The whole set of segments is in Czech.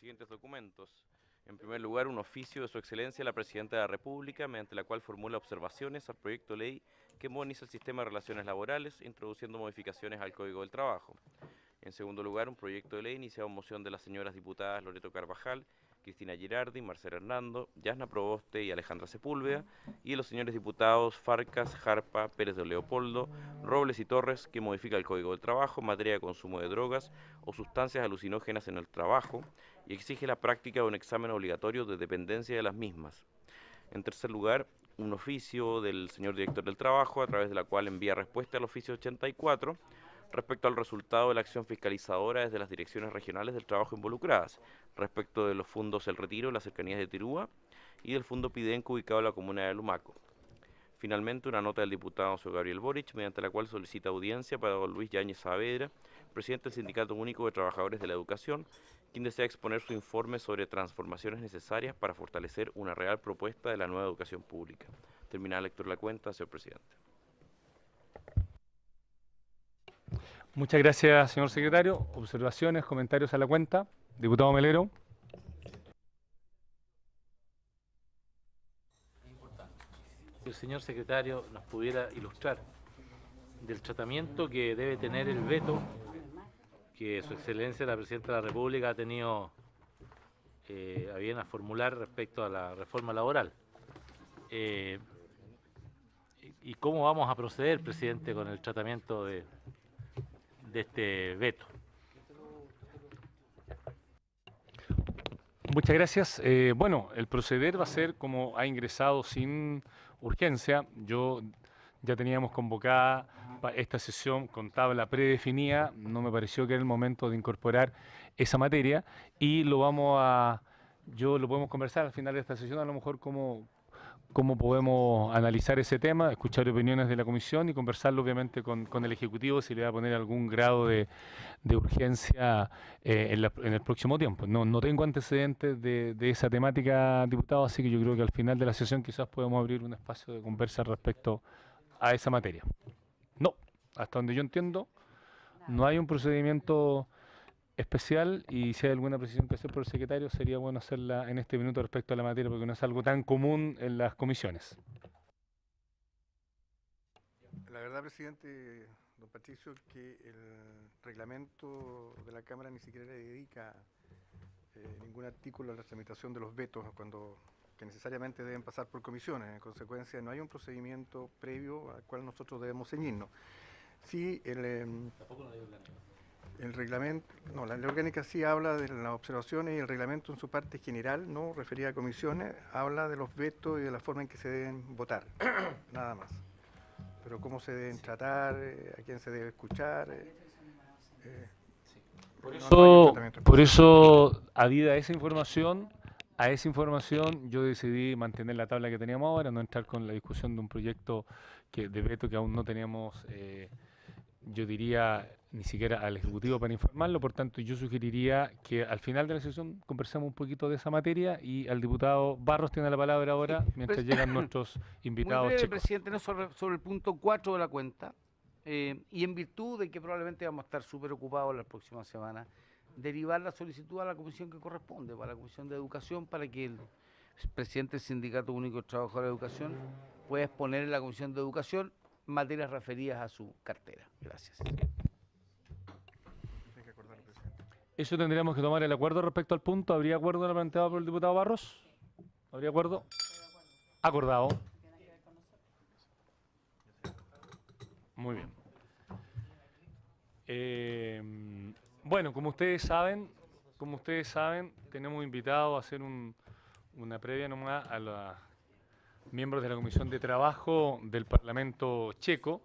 siguientes documentos. En primer lugar, un oficio de Su Excelencia la Presidenta de la República, mediante la cual formula observaciones al proyecto de ley que moderniza el sistema de relaciones laborales, introduciendo modificaciones al Código del Trabajo. En segundo lugar, un proyecto de ley iniciado en moción de las señoras diputadas Loreto Carvajal, Cristina Girardi, Marcela Hernando, Yasna Proboste y Alejandra Sepúlveda, y de los señores diputados Farcas, Jarpa, Pérez de Leopoldo, Robles y Torres, que modifica el Código del Trabajo en materia de consumo de drogas o sustancias alucinógenas en el trabajo y exige la práctica de un examen obligatorio de dependencia de las mismas. En tercer lugar, un oficio del señor director del trabajo, a través de la cual envía respuesta al oficio 84, respecto al resultado de la acción fiscalizadora desde las direcciones regionales del trabajo involucradas, respecto de los fondos El Retiro, las cercanías de Tirúa, y del fondo Pidenco ubicado en la comuna de Lumaco. Finalmente, una nota del diputado José Gabriel Boric, mediante la cual solicita audiencia para don Luis Yáñez Saavedra, presidente del Sindicato Único de Trabajadores de la Educación, quien desea exponer su informe sobre transformaciones necesarias para fortalecer una real propuesta de la nueva educación pública. Terminada la lectura de la cuenta, señor presidente. Muchas gracias, señor secretario. Observaciones, comentarios a la cuenta. Diputado Melero. Si el señor secretario nos pudiera ilustrar del tratamiento que debe tener el veto que Su Excelencia la Presidenta de la República ha tenido a bien a formular respecto a la reforma laboral. ¿Y cómo vamos a proceder, presidente, con el tratamiento de este veto? Muchas gracias. Bueno, el proceder va a ser como ha ingresado sin urgencia. Ya teníamos convocada esta sesión con tabla predefinida. No me pareció que era el momento de incorporar esa materia y lo podemos conversar al final de esta sesión, a lo mejor cómo podemos analizar ese tema, escuchar opiniones de la comisión y conversarlo obviamente con el Ejecutivo si le va a poner algún grado de urgencia en el próximo tiempo. No tengo antecedentes de esa temática, diputado, así que yo creo que al final de la sesión quizás podemos abrir un espacio de conversa respecto a esa materia. No, hasta donde yo entiendo, no hay un procedimiento especial y si hay alguna precisión que hacer por el secretario sería bueno hacerla en este minuto respecto a la materia porque no es algo tan común en las comisiones. La verdad, presidente, don Patricio, que el reglamento de la Cámara ni siquiera le dedica ningún artículo a la tramitación de los vetos que necesariamente deben pasar por comisiones. En consecuencia, no hay un procedimiento previo al cual nosotros debemos ceñirnos. Sí, el reglamento, no, la ley orgánica sí habla de las observaciones y el reglamento en su parte general, no referida a comisiones, habla de los vetos y de la forma en que se deben votar, nada más. Pero cómo se deben tratar, a quién se debe escuchar. Por eso, adhida a esa información, yo decidí mantener la tabla que teníamos ahora, no entrar con la discusión de un proyecto de veto que aún no teníamos, yo diría, ni siquiera al Ejecutivo para informarlo. Por tanto, yo sugeriría que al final de la sesión conversemos un poquito de esa materia y al diputado Barros tiene la palabra ahora mientras llegan nuestros invitados. Muy breve, checos. presidente, no sobre el punto 4 de la cuenta, y en virtud de que probablemente vamos a estar súper ocupados las próximas semanas, derivar la solicitud a la comisión que corresponde, para la Comisión de Educación, para que el presidente del Sindicato Único de Trabajadores de Educación pueda exponer en la Comisión de Educación materias referidas a su cartera. Gracias. Eso tendríamos que tomar el acuerdo respecto al punto. ¿Habría acuerdo en lo planteado por el diputado Barros? ¿Habría acuerdo? Acordado. Muy bien. Bueno, como ustedes saben, tenemos invitado a hacer una previa nomás a los miembros de la Comisión de Trabajo del Parlamento checo.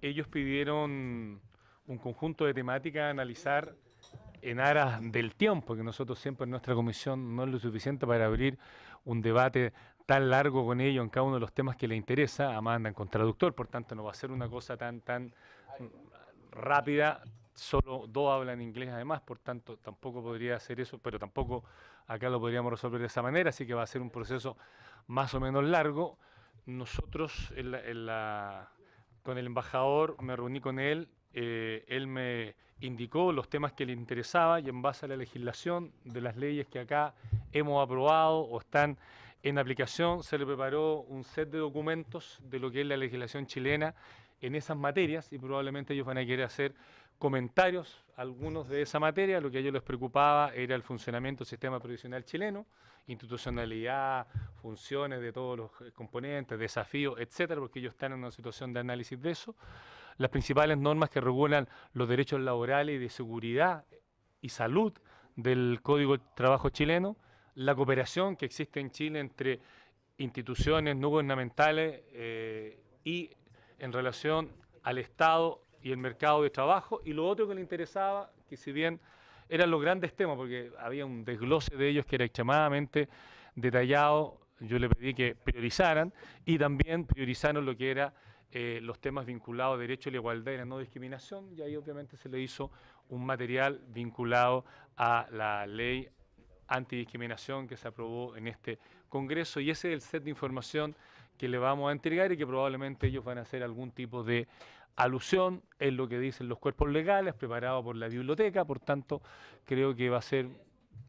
Ellos pidieron un conjunto de temáticas a analizar en aras del tiempo, que nosotros siempre en nuestra comisión no es lo suficiente para abrir un debate tan largo con ellos en cada uno de los temas que les interesa. Además andan con traductor, por tanto no va a ser una cosa tan rápida. Solo 2 hablan inglés además, por tanto tampoco podría hacer eso, pero tampoco acá lo podríamos resolver de esa manera, así que va a ser un proceso más o menos largo. Nosotros con el embajador me reuní con él él me indicó los temas que le interesaba y en base a la legislación de las leyes que acá hemos aprobado o están en aplicación, se le preparó un set de documentos de lo que es la legislación chilena en esas materias y probablemente ellos van a querer hacer comentarios, algunos de esa materia. Lo que a ellos les preocupaba era el funcionamiento del sistema previsional chileno, institucionalidad, funciones de todos los componentes, desafíos, etcétera, porque ellos están en una situación de análisis de eso. Las principales normas que regulan los derechos laborales y de seguridad y salud del Código de Trabajo chileno, la cooperación que existe en Chile entre instituciones no gubernamentales y en relación al Estado y el mercado de trabajo, y lo otro que le interesaba, que si bien eran los grandes temas, porque había un desglose de ellos que era extremadamente detallado, yo le pedí que priorizaran, y también priorizaron lo que era los temas vinculados a derecho a la igualdad y la no discriminación, y ahí obviamente se le hizo un material vinculado a la ley antidiscriminación que se aprobó en este Congreso, y ese es el set de información que le vamos a entregar y que probablemente ellos van a hacer algún tipo de alusión en lo que dicen los cuerpos legales, preparado por la biblioteca, por tanto, creo que va a ser...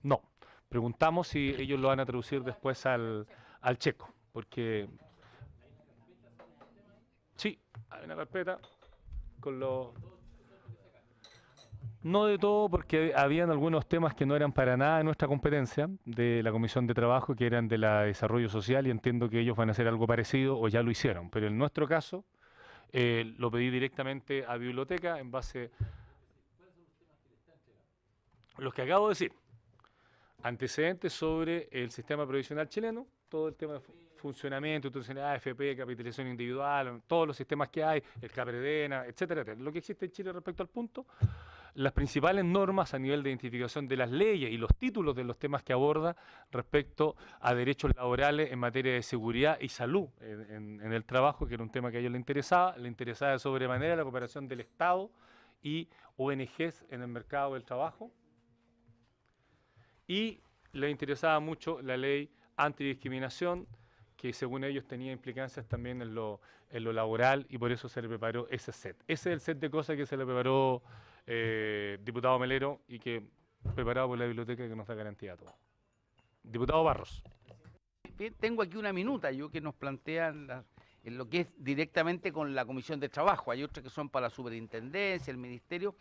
No, preguntamos si ellos lo van a traducir después al checo, porque... Sí, hay una carpeta con los... No de todo, porque habían algunos temas que no eran para nada de nuestra competencia, de la Comisión de Trabajo, que eran de la Desarrollo Social, y entiendo que ellos van a hacer algo parecido o ya lo hicieron, pero en nuestro caso... lo pedí directamente a biblioteca en base a los que acabo de decir. Antecedentes sobre el sistema previsional chileno, todo el tema de funcionamiento, AFP, capitalización individual, todos los sistemas que hay, el CAPREDENA, etcétera, etcétera. Lo que existe en Chile respecto al punto, las principales normas a nivel de identificación de las leyes y los títulos de los temas que aborda respecto a derechos laborales en materia de seguridad y salud en el trabajo, que era un tema que a ellos les interesaba de sobremanera la cooperación del Estado y ONGs en el mercado del trabajo, y les interesaba mucho la ley antidiscriminación, que según ellos tenía implicancias también en lo laboral, y por eso se le preparó ese set. Ese es el set de cosas que se le preparó diputado Melero y que preparado por la biblioteca, que nos da garantía a todo. Diputado Barros. Bien, tengo aquí una minuta yo que nos plantean en lo que es directamente con la Comisión de Trabajo. Hay otras que son para la Superintendencia, el Ministerio.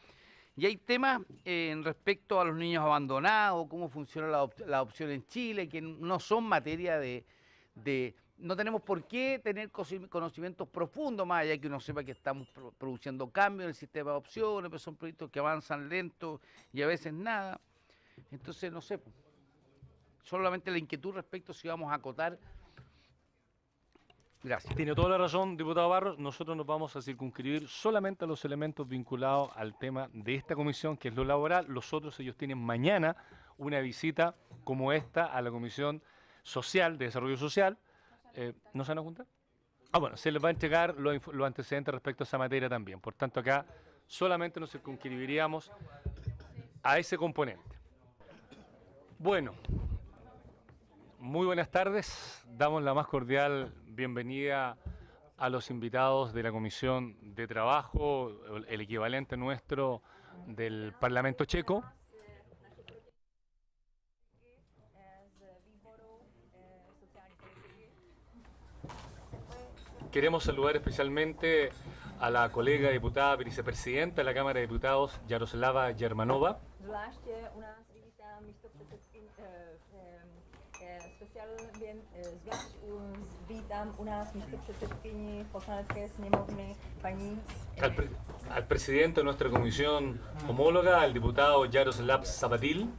Y hay temas en respecto a los niños abandonados, cómo funciona la adopción en Chile, que no son materia no tenemos por qué tener conocimientos profundos, más allá que uno sepa que estamos produciendo cambios en el sistema de adopciones, pero son proyectos que avanzan lento y a veces nada. Entonces, no sé, solamente la inquietud respecto si vamos a acotar. Gracias. Tiene toda la razón, diputado Barros. Nosotros nos vamos a circunscribir solamente a los elementos vinculados al tema de esta comisión, que es lo laboral. Los otros, ellos tienen mañana una visita como esta a la Comisión Social, de Desarrollo Social. ¿No se van a juntar? Bueno, se les va a entregar los antecedentes respecto a esa materia también. Por tanto, acá solamente nos circunscribiríamos a ese componente. Bueno, muy buenas tardes. Damos la más cordial bienvenida a los invitados de la Comisión de Trabajo, el equivalente nuestro del Parlamento Checo. Queremos saludar especialmente a la colega diputada vicepresidenta de la Cámara de Diputados, Jaroslava Jermanova. Al presidente de nuestra comisión homóloga, al diputado Jaroslav Zabatil.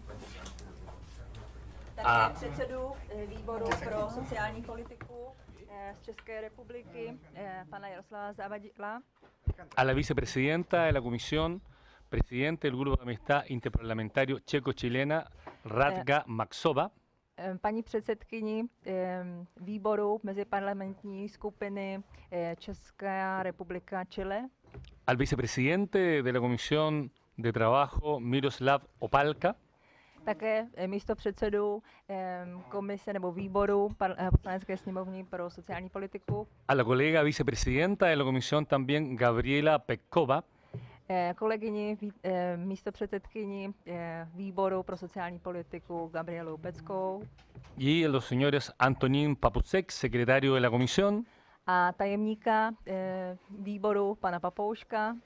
Také předsedu výboru pro sociální politiku z České republiky, pana Jaroslava Zavadila. A la vicepresidenta de la comisión, presidente del Grupo de Amistad Interparlamentario Checo-Chilena, Radka Maxova. Paní předsedkyni výboru meziparlamentní skupiny Česká republika Chile. Al vicepresidente de la Comisión de Trabajo, Miroslav Opalka. Také místopředsedu komise nebo výboru Poslanecké sněmovny pro sociální politiku. A la colega vicepresidenta de la comisión también, Gabriela Petkova. kolegyni, místopředsedkyni výboru pro sociální politiku Gabrielu Peckou y a los señores Antonín Papucek, secretario de la comisión, a tajemníka výboru pana Papouška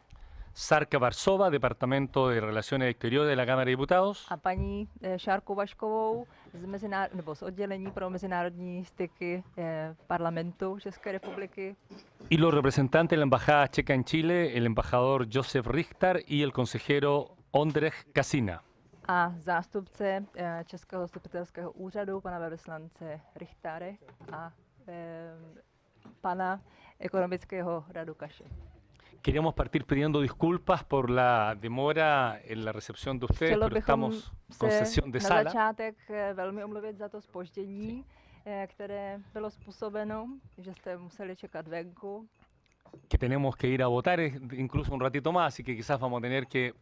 Sarka Varsova, Departamento de Relaciones Exteriores de la Cámara de Diputados, a paní Šárku Vaškovou z oddělení pro mezinárodní styky parlamentu České republiky y los representantes de la Embajada Checa en Chile, el embajador Josef Richter y el consejero Ondřej Kasina. a zástupce Českého zastupitelského úřadu pana velvyslance Richtare a pana ekonomického radu Kaše. Queríamos partir pidiendo disculpas por la demora en la recepción de ustedes, Chtělo pero bychom estamos con se sesión de na sala. začátek velmi omluvit za to zpoždění, které bylo způsobeno, že jste museli čekat venku. Que tenemos que ir a votar incluso un ratito más, así que quizás vamos a tener que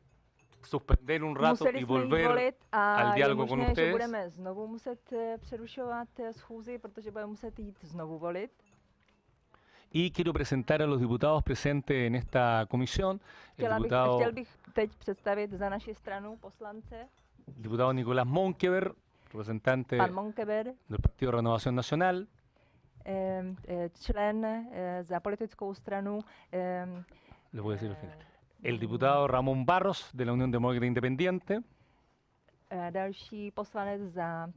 suspender un rato Museli y jsme jít volver volit a al je diálogo con možné, že ustedes. budeme znovu muset přerušovat schůzi, protože budeme muset jít znovu volit. Y quiero presentar a los diputados presentes en esta comisión, Chtěl bych teď představit za naši stranu poslance, diputado Nicolás Monkever, representante pan Monkever, del Partido Renovación Nacional, člen za politickou stranu, le voy a decir al final, el diputado Ramón Barros de la Unión Demócrata Independiente, další poslanec za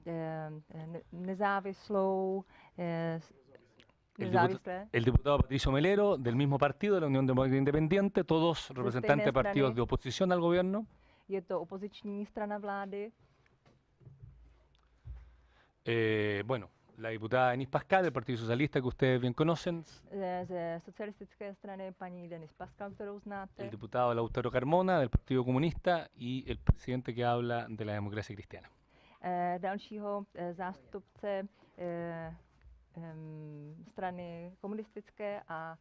nezávislou nezávislé. el diputado Patricio Melero del mismo partido, de la Unión Demócrata Independiente, todos representantes de partidos strany. de oposición al gobierno. Je to opoziční strana vlády. Bueno, la diputada Denise Pascal del Partido Socialista, que ustedes bien conocen, Ze socialistické strany paní Denis Pascal, kterou znáte. el diputado Lautaro Carmona del Partido Comunista y el presidente que habla de la democracia cristiana. Dalšího zástupce strany komunistické a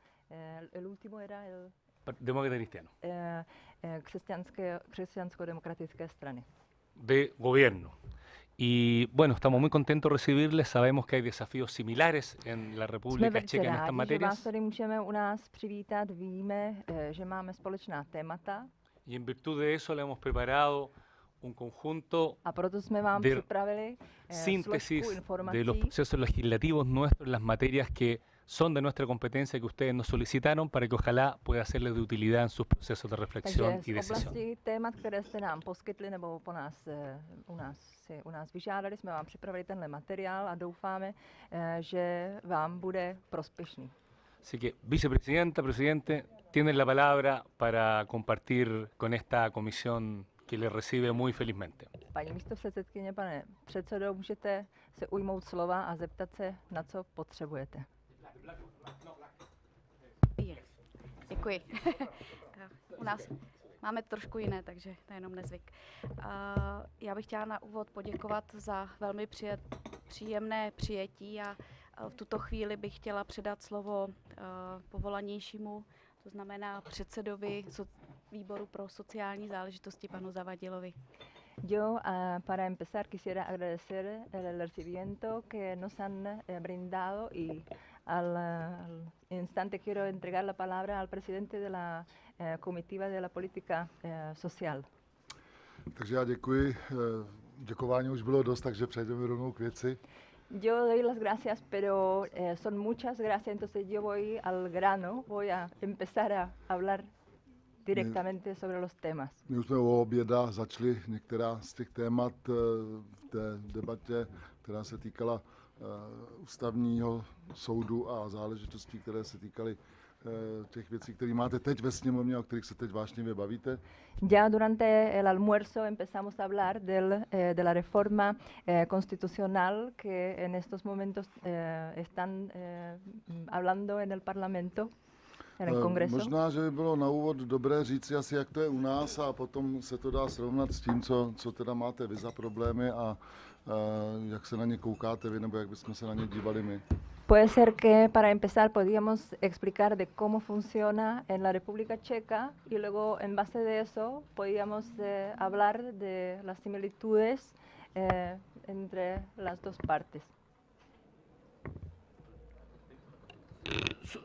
el último era el Demócrata cristiano. křesťansko-demokratické strany. De gobierno. Y bueno, estamos muy contentos de recibirles. Sabemos que hay desafíos similares en la Jsme República velice Checa en estas rádi, že vás materias. tady můžeme u nás přivítat. Víme, že máme společná témata Y en virtud de eso le hemos preparado un conjunto a proto jsme vám de připravili složku síntesis de los informací, procesos legislativos nuestros en las materias que son de nuestra competencia que ustedes nos solicitaron para que ojalá pueda serles de utilidad en sus procesos de reflexión takže y z decisión. oblasti témat, které jste nám poskytli nebo u nás vyžádali, jsme vám připravili tenhle materiál a doufáme, že vám bude prospěšný. Así que, vicepresidenta, presidente, tienen la palabra para compartir con esta comisión que les recibe muy felizmente. Paní místopředsedkyně, pane předsedo, můžete se ujmout slova a zeptat se, na co potřebujete. Děkuji. U nás máme trošku jiné, takže to je jenom nezvyk. Já bych chtěla na úvod poděkovat za velmi příjemné přijetí a v tuto chvíli bych chtěla předat slovo povolanějšímu, to znamená předsedovi výboru pro sociální záležitosti panu Zavadilovi. Yo, para empezar, quisiera agradecer el recibimiento que nos han brindado y al instante quiero entregar la palabra al presidente de la comitiva de la política social. Takže já děkuji. Děkování už bylo dost, takže přejdeme rovnou k věci. Yo doy las gracias, pero son muchas gracias, entonces yo voy al grano, voy a empezar a hablar directamente sobre los temas. My už jsme o oběda začali některá z těch témat v té debatě, která se týkala ústavního soudu a záležitostí, které se týkaly těch věcí, které máte teď ve sněmovně, o kterých se teď vášnivě bavíte. Ya durante el almuerzo empezamos a hablar de la reforma constitucional que en estos momentos están hablando en el Parlamento, en el Congreso. Možná, že by bylo na úvod dobré říci asi, jak to je u nás a potom se to dá srovnat s tím, co teda máte vy za problémy a jak se na ně koukáte vy, nebo jak bychom se na ně dívali my. Puede ser que para empezar podríamos explicar de cómo funciona en la República Checa y luego en base de eso podríamos hablar de las similitudes entre las dos partes.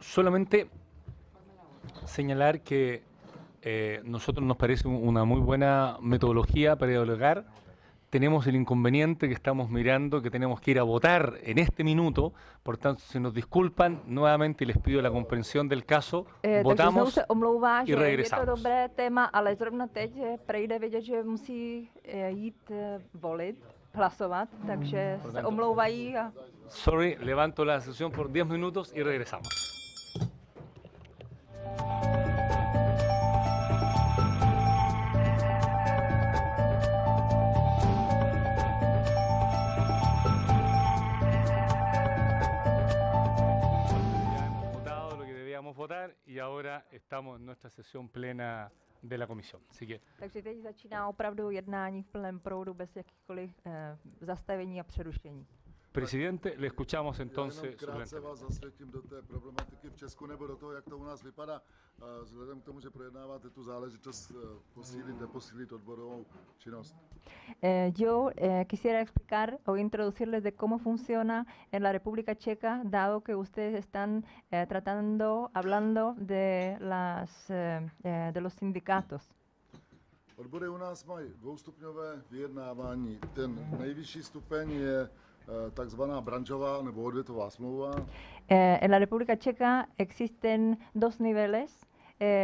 Solamente señalar que nosotros nos parece una muy buena metodología para dialogar. Tenemos el inconveniente que estamos mirando, que tenemos que ir a votar en este minuto, por tanto, si nos disculpan, nuevamente les pido la comprensión del caso, Takže znovu votamos se omlouvá, y že je to regresamos. dobré téma, ale zrovna teď prejde vědět, že musí jít volit, hlasovat, takže se omlouvají a Sorry, levanto la sesión por 10 minutos y regresamos. Votado lo que debíamos votar y ahora estamos en nuestra sesión plena de la comisión. Así que takže teď začíná opravdu jednání v plném proudu bez jakýchkoliv zastavení a přerušení. presidente, le escuchamos Já jenom entonces. krátce suplente. vás zasvětím do té problematiky v Česku nebo do toho, jak to u nás vypadá. Vzhledem k tomu, že projednáváte tu záležitost posílit, neposílit odborovou činnost. Yo quisiera explicar o introducirles de cómo funciona en la República Checa, dado que ustedes están hablando de los sindicatos. Odbory u nás mají dvoustupňové vyjednávání. Ten nejvyšší stupeň je takzvaná branžová nebo odvětvová smlouva. En la República Checa existen dos niveles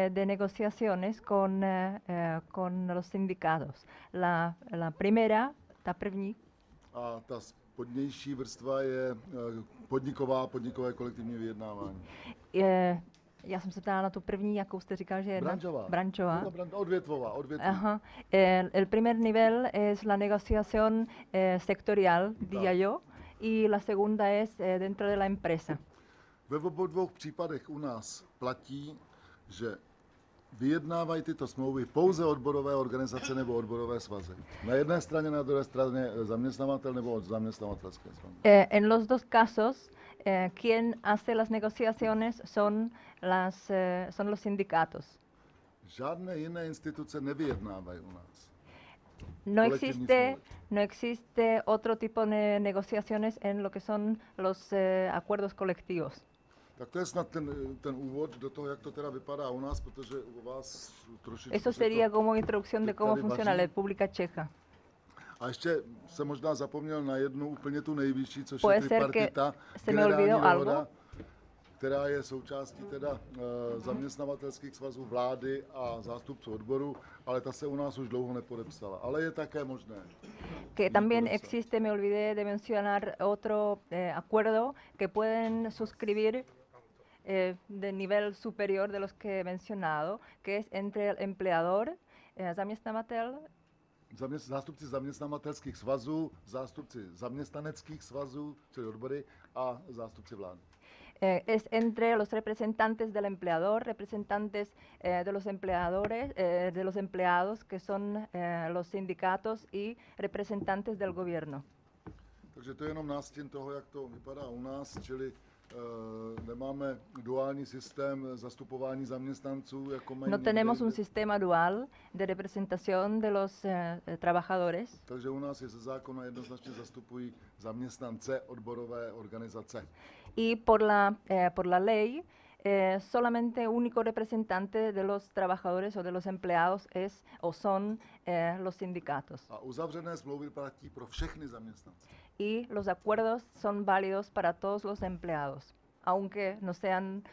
de negociaciones con los sindicatos. La primera, ta první, A ta spodnější vrstva je podnikové kolektivní vyjednávání. já jsem se ptala na tu první, jakou jste říkal, že je Branžová. branžová. No, odvětvová. Ajá. El primer nivel es la negociación sectorial, diría yo, y la segunda es dentro de la empresa. Ve obou dvou případech u nás platí, že vyjednávají tyto smlouvy pouze odborové organizace nebo odborové svazy. Na jedné straně, na druhé straně zaměstnavatel nebo zaměstnavatelské svazy. En los dos casos, quien hace las negociaciones son los sindicatos. Žádné jiné instituce nevyjednávají u nás. No existe otro tipo de negociaciones en lo que son los acuerdos colectivos. Tak to je snad ten úvod do toho, jak to teda vypadá u nás, protože u vás trošičku... Eso sería como introducción de cómo tady funciona vaří. la República Checa. A ještě jsem možná zapomněl na jednu úplně tu nejvyšší, což Puede je ser que tripartita, se me olvidó generální algo. dohoda, která je součástí teda zaměstnavatelských svazů, vlády a zástupců odboru, ale ta se u nás už dlouho nepodepsala. Ale je také možné. Que también podepsat. existe, me olvidé de mencionar otro acuerdo que pueden suscribir de nivel superior de los que he mencionado, que es entre el empleador, zaměstnavatel, Zástupci zaměstnavatelských svazů, zástupci zaměstnaneckých svazů, čili odbory, a zástupci vlády. Es entre los representantes del empleador, representantes de los empleadores, de los empleados, que son los sindicatos, y representantes del gobierno. Takže to je jenom nástin toho, jak to vypadá u nás, čili nemáme duální systém zastupování zaměstnanců, jako mají No někde tenemos un jinde. sistema dual de representación de los trabajadores. Takže u nás je ze zákona jednoznačně zastupují zaměstnance odborové organizace. Y por la ley, solamente único representante de los trabajadores o de los empleados es o son los sindicatos. A uzavřené smlouvy platí pro všechny zaměstnance. Y los acuerdos son válidos para todos los empleados, aunque no sean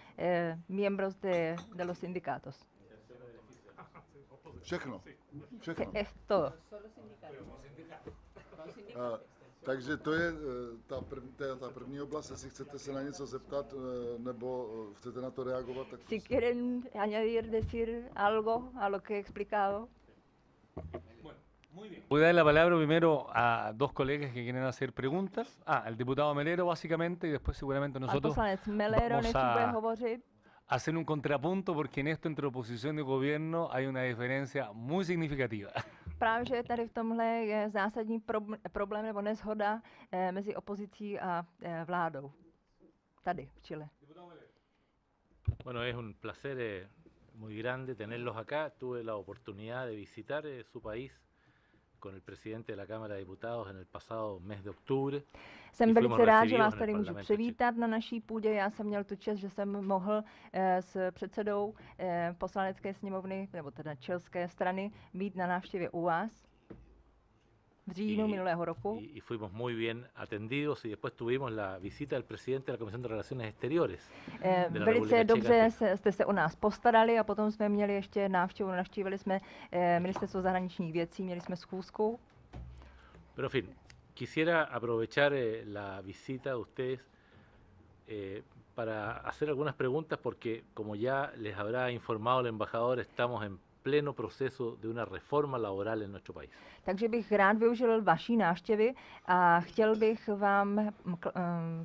miembros de los sindicatos. Všechno. Que Všechno. es todo. Takže to je ta první oblast, jestli chcete se na něco zeptat, nebo chcete na to reagovat, tak Si quieren añadir, decir algo a lo que he explicado. Voy a dar la palabra primero a dos colegas que quieren hacer preguntas. Al diputado Melero, básicamente, y después seguramente Pan nosotros poslanec Melero vamos nejdřív bude a hovořit. hacer un contrapunto, porque en esto entre oposición y gobierno hay una diferencia muy significativa. Právě, že tady v tomhle je zásadní problém nebo neshoda mezi opozicí a vládou. Tady, v Chile. Bueno, es un placer muy grande tenerlos acá. Tuve la oportunidad de visitar su país con el presidente de la Cámara de Diputados en el pasado mes de octubre. Jsem y fuimos velice rád, že recibidos vás en el tady můžu Parlamento přivítat na naší půdě. Já jsem měl tu čest, že jsem mohl s předsedou poslanecké sněmovny, nebo teda chilské strany, být na návštěvě u vás v říjnu minulého roku. Y fuimos muy bien atendidos y después tuvimos la visita del presidente de la Comisión de Relaciones Exteriores. de la Velice República dobře Checa. jste se o nás postarali a potom jsme měli ještě návštěvu, navštívili jsme ministerstvo zahraničních věcí, měli jsme schůzku. Pero en fin, quisiera aprovechar la visita de ustedes para hacer algunas preguntas porque, como ya les habrá informado el embajador, estamos en pleno proceso de una reforma laboral en nuestro país. Takže bych rád využil vaší návštěvy a chtěl bych vám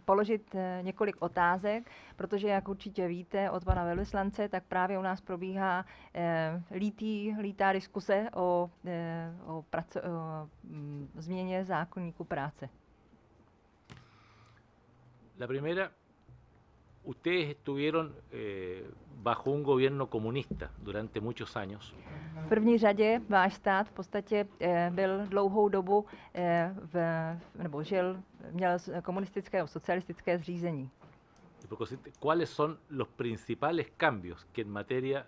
položit několik otázek, protože, jak určitě víte od pana velvyslance, tak právě u nás probíhá lítá diskuse o změně zákoníku práce. La primera, ustedes estuvieron bajo un gobierno comunista durante muchos años. V první řadě váš stát v podstatě byl dlouhou dobu měl komunistické a socialistické zřízení. ¿Cuáles son los principales cambios que en materia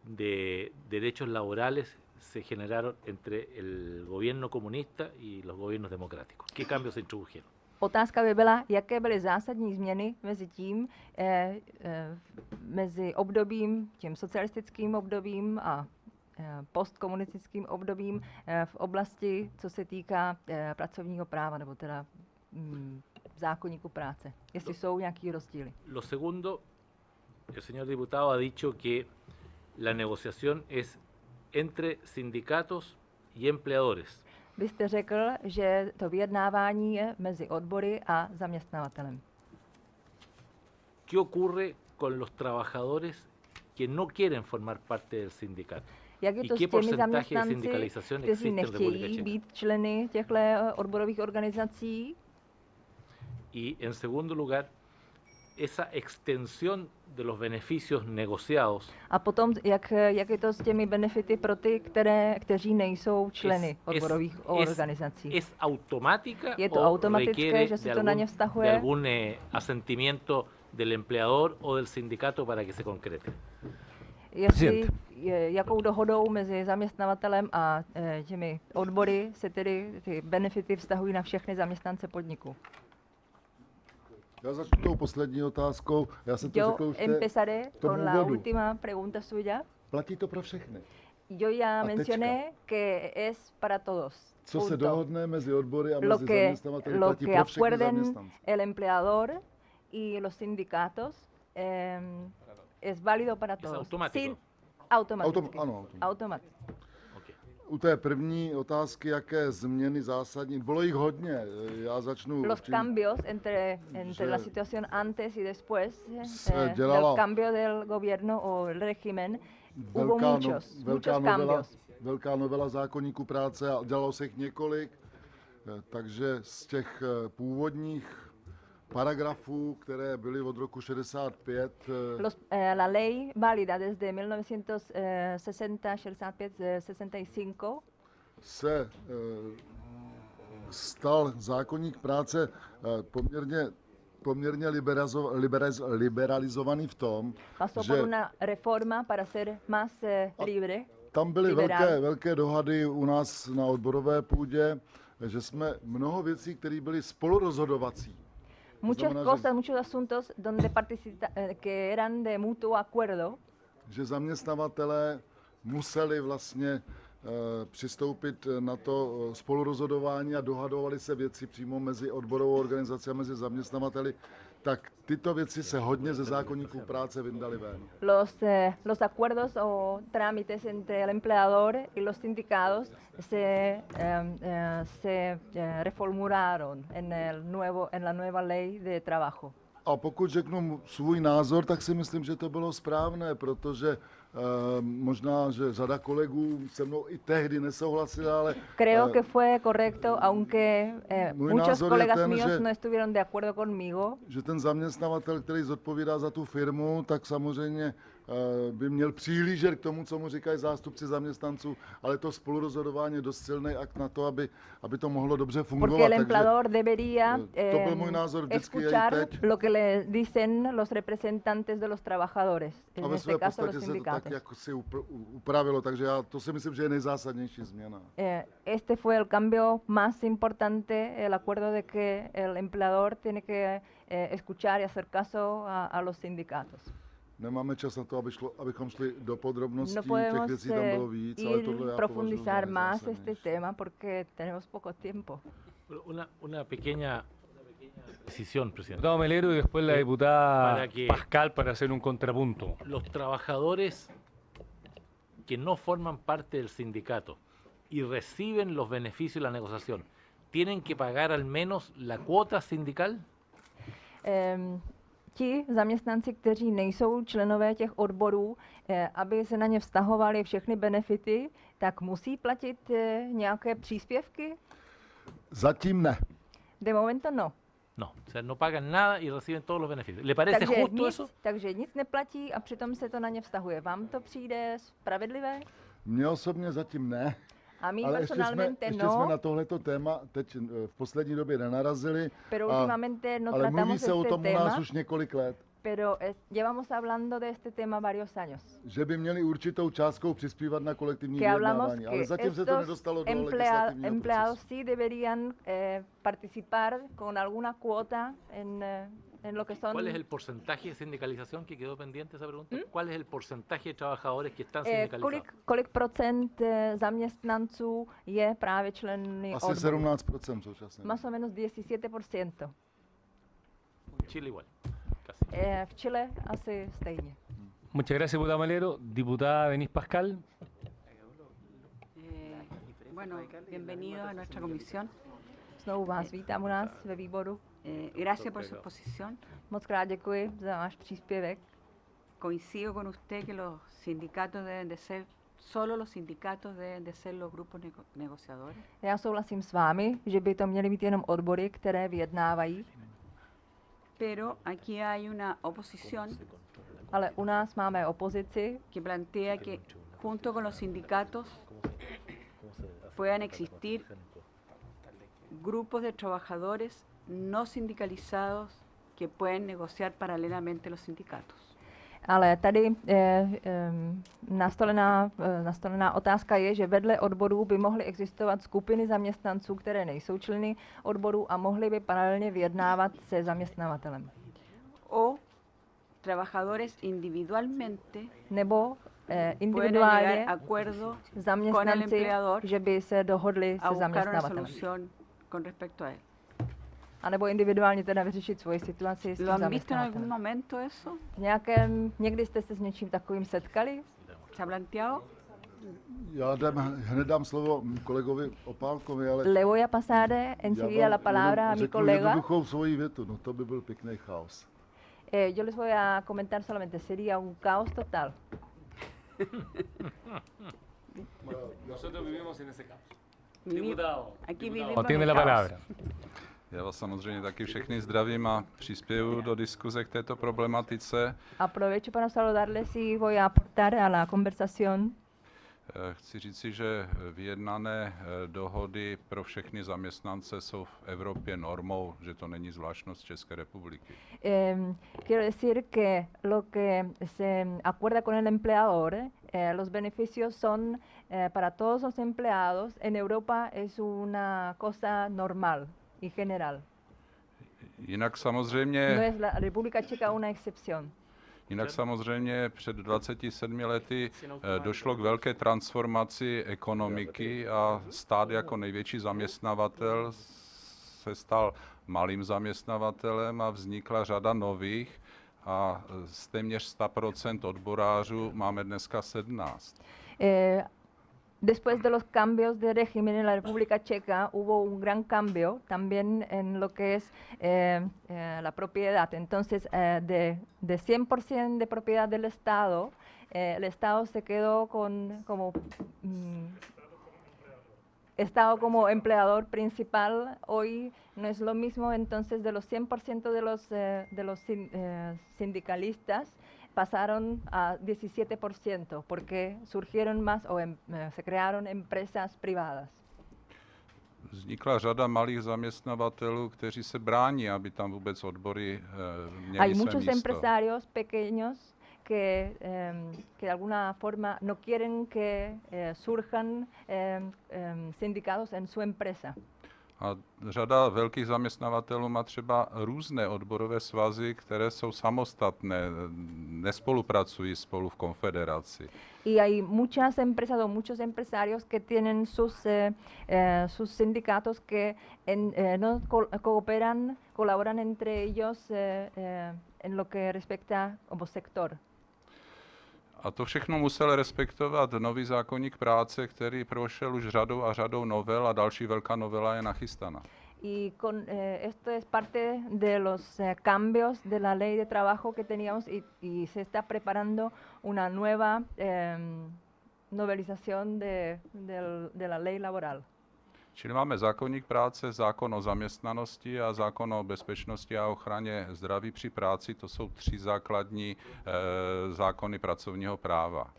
de derechos laborales se generaron entre el gobierno comunista y los gobiernos democráticos? ¿Qué cambios se introdujeron? Otázka by byla, jaké byly zásadní změny mezi tím, mezi obdobím, tím socialistickým obdobím a postkomunistickým obdobím v oblasti, co se týká pracovního práva, nebo teda zákoníku práce. Jestli jsou nějaký rozdíly. Lo segundo, el señor diputado ha dicho que la negociación es entre sindicatos y empleadores. Vy jste řekl, že to vyjednávání je mezi odbory a zaměstnavatelem. ¿Qué ocurre con los trabajadores que no quieren formar parte del sindicato? Jak je to s těmi zaměstnanci, kteří nechtějí být členy těchto odborových organizací? Y en segundo lugar, esa extensión de los beneficios negociados. A potom, jak je to s těmi benefity pro ty, kteří nejsou členy odborových organizací? ¿Es automática je to automatické, že se to na ně vztahuje? De algún asentimiento del empleador o del sindicato para que se concrete? Jestli jakou dohodou mezi zaměstnavatelem a těmi odbory se tedy ty benefity vztahují na všechny zaměstnance podniku? Já začnu tou poslední otázkou. Já jsem to řekl už empezaré con la última pregunta suya. Platí to pro všechny. Yo ya mencioné que es para todos. Co se dohodne mezi odbory a mezi zaměstnavateli, platí pro všechny zaměstnance. El empleador y los sindicatos es válido para todos. Es automático. Automático. Ano, automático. U té první otázky, jaké změny zásadní, bylo jich hodně. Já začnu los cambios entre la situación antes y después del cambio del gobierno o el régimen, hubo muchos cambios. Velká novela zákoníku práce a dělalo se jich několik, takže z těch původních paragrafů, které byly od roku 65. La ley válida desde 1960, 65, 65 se stal zákoník práce poměrně liberalizovaný v tom, že una reforma para ser más libre. Tam byly velké dohady u nás na odborové půdě, že jsme mnoho věcí, které byly spolurozhodovací. Muchos asuntos donde que eran de mutuo acuerdo. Že zaměstnavatelé museli vlastně přistoupit na to spolurozhodování a dohadovali se věci přímo mezi odborovou organizací a mezi zaměstnavateli, tak tyto věci se hodně ze zákoníku práce vyndaly ven. Los acuerdos o trámites entre el empleador y los sindicatos se reformularon en la nueva ley de trabajo. A pokud řeknu svůj názor, tak si myslím, že to bylo správné, protože Možná, že řada kolegů se mnou i tehdy nesouhlasila, ale Creo que fue correcto, aunque můj muchos názor je colegas ten, míos že- no estuvieron de acuerdo conmigo. že ten zaměstnavatel, který zodpovídá za tu firmu, tak samozřejmě by měl přihlížet k tomu, co mu říkají zástupci zaměstnanců, ale to spolurozhodování je dost silný akt na to, aby to mohlo dobře fungovat. Porque el Takže empleador debería to byl můj názor vždycky i escuchar teď. lo que le dicen los representantes de los trabajadores, A en ve este své caso los podstatě se to tak sindicatos. jako si upravilo, takže to si myslím, že je nejzásadnější změna. Este fue el cambio más importante, el acuerdo de que el empleador tiene que escuchar y hacer caso a los sindicatos. Nemáme čas na to, abychom šli do podrobností, No těch podemos věcí tam bylo víc, ale ir tohle já profundizar považuji za más este nejzásadnější. tema porque tenemos poco tiempo. Una pequeña decisión, presidente. Diputado Melero y después la Eh, diputada para que- Pascal para hacer un contrapunto. Los trabajadores que no forman parte del sindicato y reciben los beneficios de la negociación, ¿tienen que pagar al menos la cuota sindical? Ti zaměstnanci, kteří nejsou členové těch odborů, aby se na ně vztahovaly všechny benefity, tak musí platit nějaké příspěvky? Zatím ne. De momento no. No, o sea, no pagan nada y reciben todos los beneficios. ¿Le parece justo eso? Takže nic neplatí a přitom se to na ně vztahuje. Vám to přijde spravedlivé? Mně osobně zatím ne. A mí Ale ještě personalmente jsme no, na tohleto téma teď v poslední době nenarazili, pero últimamente no ale mluví tratamos se o este tom u nás tema, už několik let, pero llevamos hablando de este tema varios años. že by měli určitou částkou přispívat na kolektivní Que hablamos vyjednávání, ale que zatím se to estos nedostalo do legislativního empleados procesu. sí deberían participar con alguna cuota en lo que son... ¿Cuál es el porcentaje de sindicalización que quedó pendiente esa pregunta? ¿Cuál es el porcentaje de trabajadores que están sindicalizados? kolik procent zaměstnanců je právě členy Asi odboru? 17% současně. Más o menos 17%. Chile igual, casi. V Chile asi stejně. Muchas gracias, diputado Melero. Diputada Denise Pascal. Bueno, bienvenido a nuestra comisión. Znovu vás vítám u nás ve výboru. Gracias por su exposición. Moc krát děkuji za váš příspěvek. Coincido con usted que los sindicatos deben de ser, solo los sindicatos deben de ser los grupos negociadores. Já souhlasím s vámi, že by to měly být jenom odbory, které vyjednávají, Pero aquí hay una oposición ale u nás máme opozici, que plantea que junto con los sindicatos puedan existir grupos de trabajadores no sindicalizados que pueden negociar paralelamente los sindicatos. ale tady nastolená otázka je, že vedle odborů by mohly existovat skupiny zaměstnanců, které nejsou členy odborů a mohly by paralelně vyjednávat se zaměstnavatelem. O trabajadores individualmente Nebo pueden individuálně llegar a acuerdo con el zaměstnanci, empleador že by se dohodli a se buscar una zaměstnavatelem. solución con respecto a él. A nebo individuálně teda vyřešit svoji situaci s tím ¿Lo han visto en algún zaměstnavatelem. momento eso? Někdy jste se s něčím takovým setkali? ¿Se ha planteado? Já hned dám slovo kolegovi Opálkovi, ale Le voy a pasar enseguida la palabra a mi řeknu colega. jednoduchou svoji větu, no to by byl pěkný chaos. Yo les voy a comentar solamente, sería un caos total. Nosotros vivimos en ese caso. Aquí vivimos Tiene en la caos. palabra. Já vás samozřejmě taky všechny zdravím a přispěju do diskuze k této problematice. Aprovecho para saludarles y voy a aportar a la conversación. Chci říci, že vyjednané dohody pro všechny zaměstnance jsou v Evropě normou, že to není zvláštnost České republiky. Quiero decir que lo que se acuerda con el empleador, los beneficios son para todos los empleados. En Europa es una cosa normal y general. Jinak No samozřejmě, es la República Checa una excepción. před 27 lety došlo k velké transformaci ekonomiky a stát jako největší zaměstnavatel se stal malým zaměstnavatelem a vznikla řada nových a z téměř 100% odborářů máme dneska 17. Después de los cambios de régimen en la República Checa, hubo un gran cambio también en lo que es la propiedad. Entonces, de 100% de propiedad del Estado, el Estado se quedó Estado como empleador principal. Hoy no es lo mismo, entonces de los 100% de los sindicalistas pasaron a 17% porque surgieron más o se crearon empresas privadas. Vznikla řada malých zaměstnavatelů, kteří se brání, aby tam vůbec odbory měly Hay své muchos místo. empresarios pequeños que de alguna forma no quieren que surjan sindicatos en su empresa. A řada velkých zaměstnavatelů má třeba různé odborové svazy, které jsou samostatné, nespolupracují spolu v konfederaci. Y hay muchas empresas o muchos empresarios que tienen sus sindicatos que no cooperan, colaboran entre ellos en lo que respecta como sector. A to všechno musel respektovat nový zákoník práce, který prošel už řadou a řadou novel a další velká novela je nachystaná. Y esto es parte de los cambios de la ley de trabajo que teníamos y se está preparando una nueva novelización de la ley laboral. Čili máme zákoník práce, zákon o zaměstnanosti a zákon o bezpečnosti a ochraně zdraví při práci. To jsou tři základní zákony pracovního práva.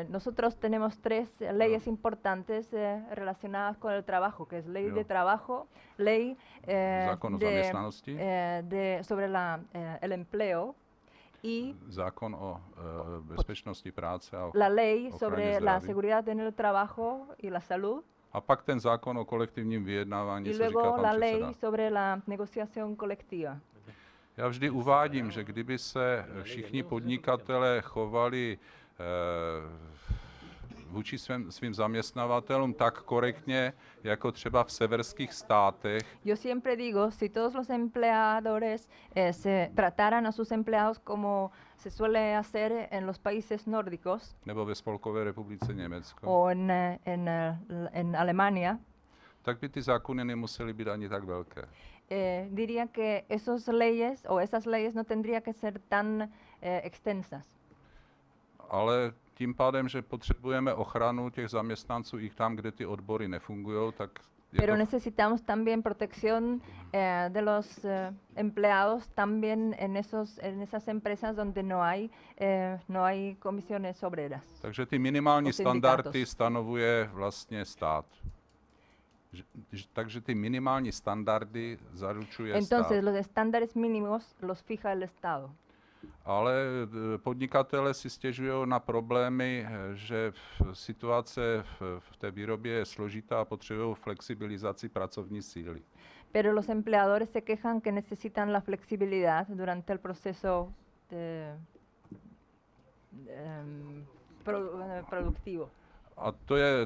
Nosotros tenemos tres leyes importantes relacionadas con el trabajo, que es ley de trabajo, ley zákon o zaměstnanosti, sobre el empleo y zákon o bezpečnosti práce a la ley ochraně sobre zdraví. la seguridad en el trabajo y la salud. A pak ten zákon o kolektivním vyjednávání, Y co říká luego pan la předseda. ley sobre la negociación colectiva. Já vždy uvádím, že kdyby se všichni podnikatelé chovali vůči svým zaměstnavatelům tak korektně, jako třeba v severských státech, Yo siempre digo, si todos los empleadores se trataran a sus empleados como se suele hacer en los países nórdicos nebo ve Spolkové republice Německo, o en Alemania, tak by ty zákony nemusely být ani tak velké. diría que esas leyes no tendría que ser tan extensas. Ale tím pádem, že potřebujeme ochranu těch zaměstnanců i tam, kde ty odbory nefungují, tak je Pero to necesitamos también protección de los empleados también en esas empresas donde no hay comisiones obreras. Takže ty minimální o sindikátos. standardy stanovuje vlastně stát. Takže ty minimální standardy zaručuje Entonces, stát. los estándares mínimos los fija el Estado. Ale podnikatelé si stěžují na problémy, že situace v té výrobě je složitá a potřebují flexibilizaci pracovní síly. Pero los empleadores se quejan que necesitan la flexibilidad durante el proceso productivo. A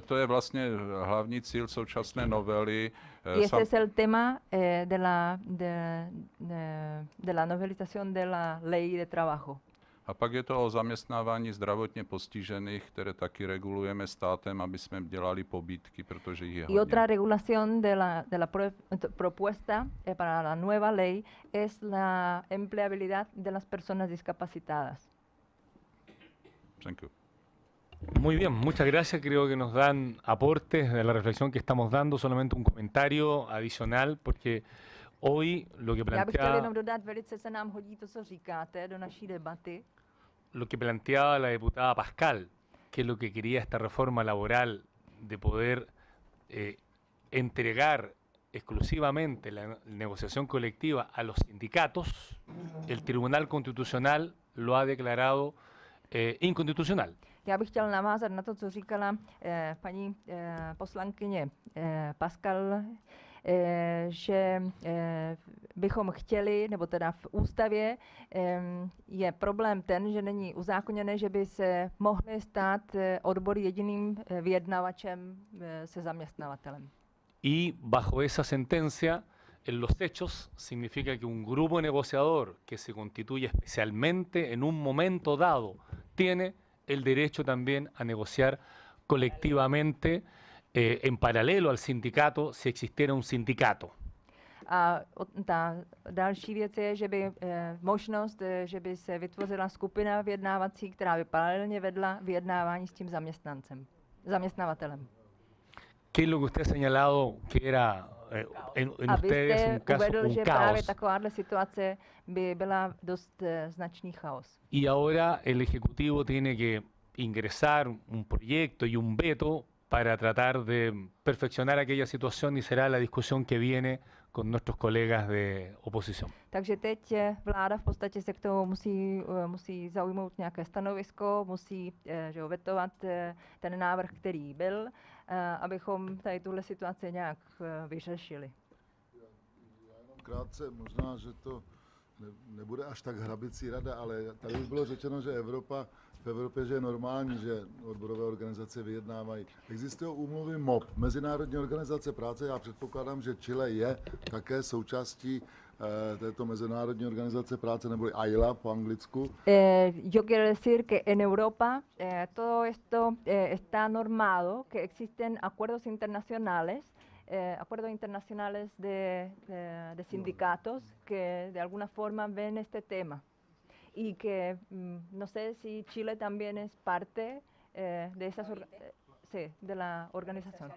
to je vlastně hlavní cíl současné novely. Y ese es el tema de la novelización de la ley de trabajo. A pak je to o zaměstnávání zdravotně postižených, které taky regulujeme státem, aby jsme dělali pobídky, protože jich je Y hodně. otra regulación de la propuesta para la nueva ley es la empleabilidad de las personas discapacitadas. Thank you. Muy bien, muchas gracias. Creo que nos dan aportes de la reflexión que estamos dando. Solamente un comentario adicional, porque hoy lo que Já bych chtěl jenom plantea, dodat, velice se nám hodí to, co říkáte, do naší debaty. lo que planteaba la diputada Pascal, que es lo que quería esta reforma laboral de poder entregar exclusivamente la negociación colectiva a los sindicatos, el Tribunal Constitucional lo ha declarado inconstitucional. Já bych chtěl navázat na to, co říkala paní poslankyně Pascal, že bychom chtěli, nebo teda v ústavě je problém ten, že není uzákoněné, že by se mohly stát odbory jediným vyjednavačem se zaměstnavatelem. Y bajo esa sentencia, en los hechos, significa que un grupo negociador que se constituye especialmente en un momento dado tiene el derecho también a negociar colectivamente en paralelo al sindicato si existiera un sindicato. A ta další věc je, že by možnost, že by se vytvořila skupina vyjednávací, která by paralelně vedla vyjednávání s tím zaměstnavatelem. ¿Qué es lo que usted ha señalado que era en ustedes un caso, uvedl, un že právě caos? takováhle situace by byla dost značný chaos. Y ahora el Ejecutivo tiene que ingresar un proyecto y un veto para tratar de perfeccionar aquella situación y será la discusión que viene con nuestros colegas de oposición. Takže teď vláda v podstatě se k tomu musí zaujmout nějaké stanovisko, musí že jo, vetovat ten návrh, který byl, abychom tady tuhle situaci nějak vyřešili. Krátce, možná, že to nebude až tak hrabicí rada, ale tady už bylo řečeno, že v Evropě že je normální, že odborové organizace vyjednávají. Existují úmluvy MOP, Mezinárodní organizace práce. Já předpokládám, že Chile je také součástí této Mezinárodní organizace práce, neboli AILA po anglicku. Yo quiero decir que en Europa todo esto está normado, que existen acuerdos internacionales de sindicatos que de alguna forma ven este tema y que no sé si Chile también es parte de esas de la organización.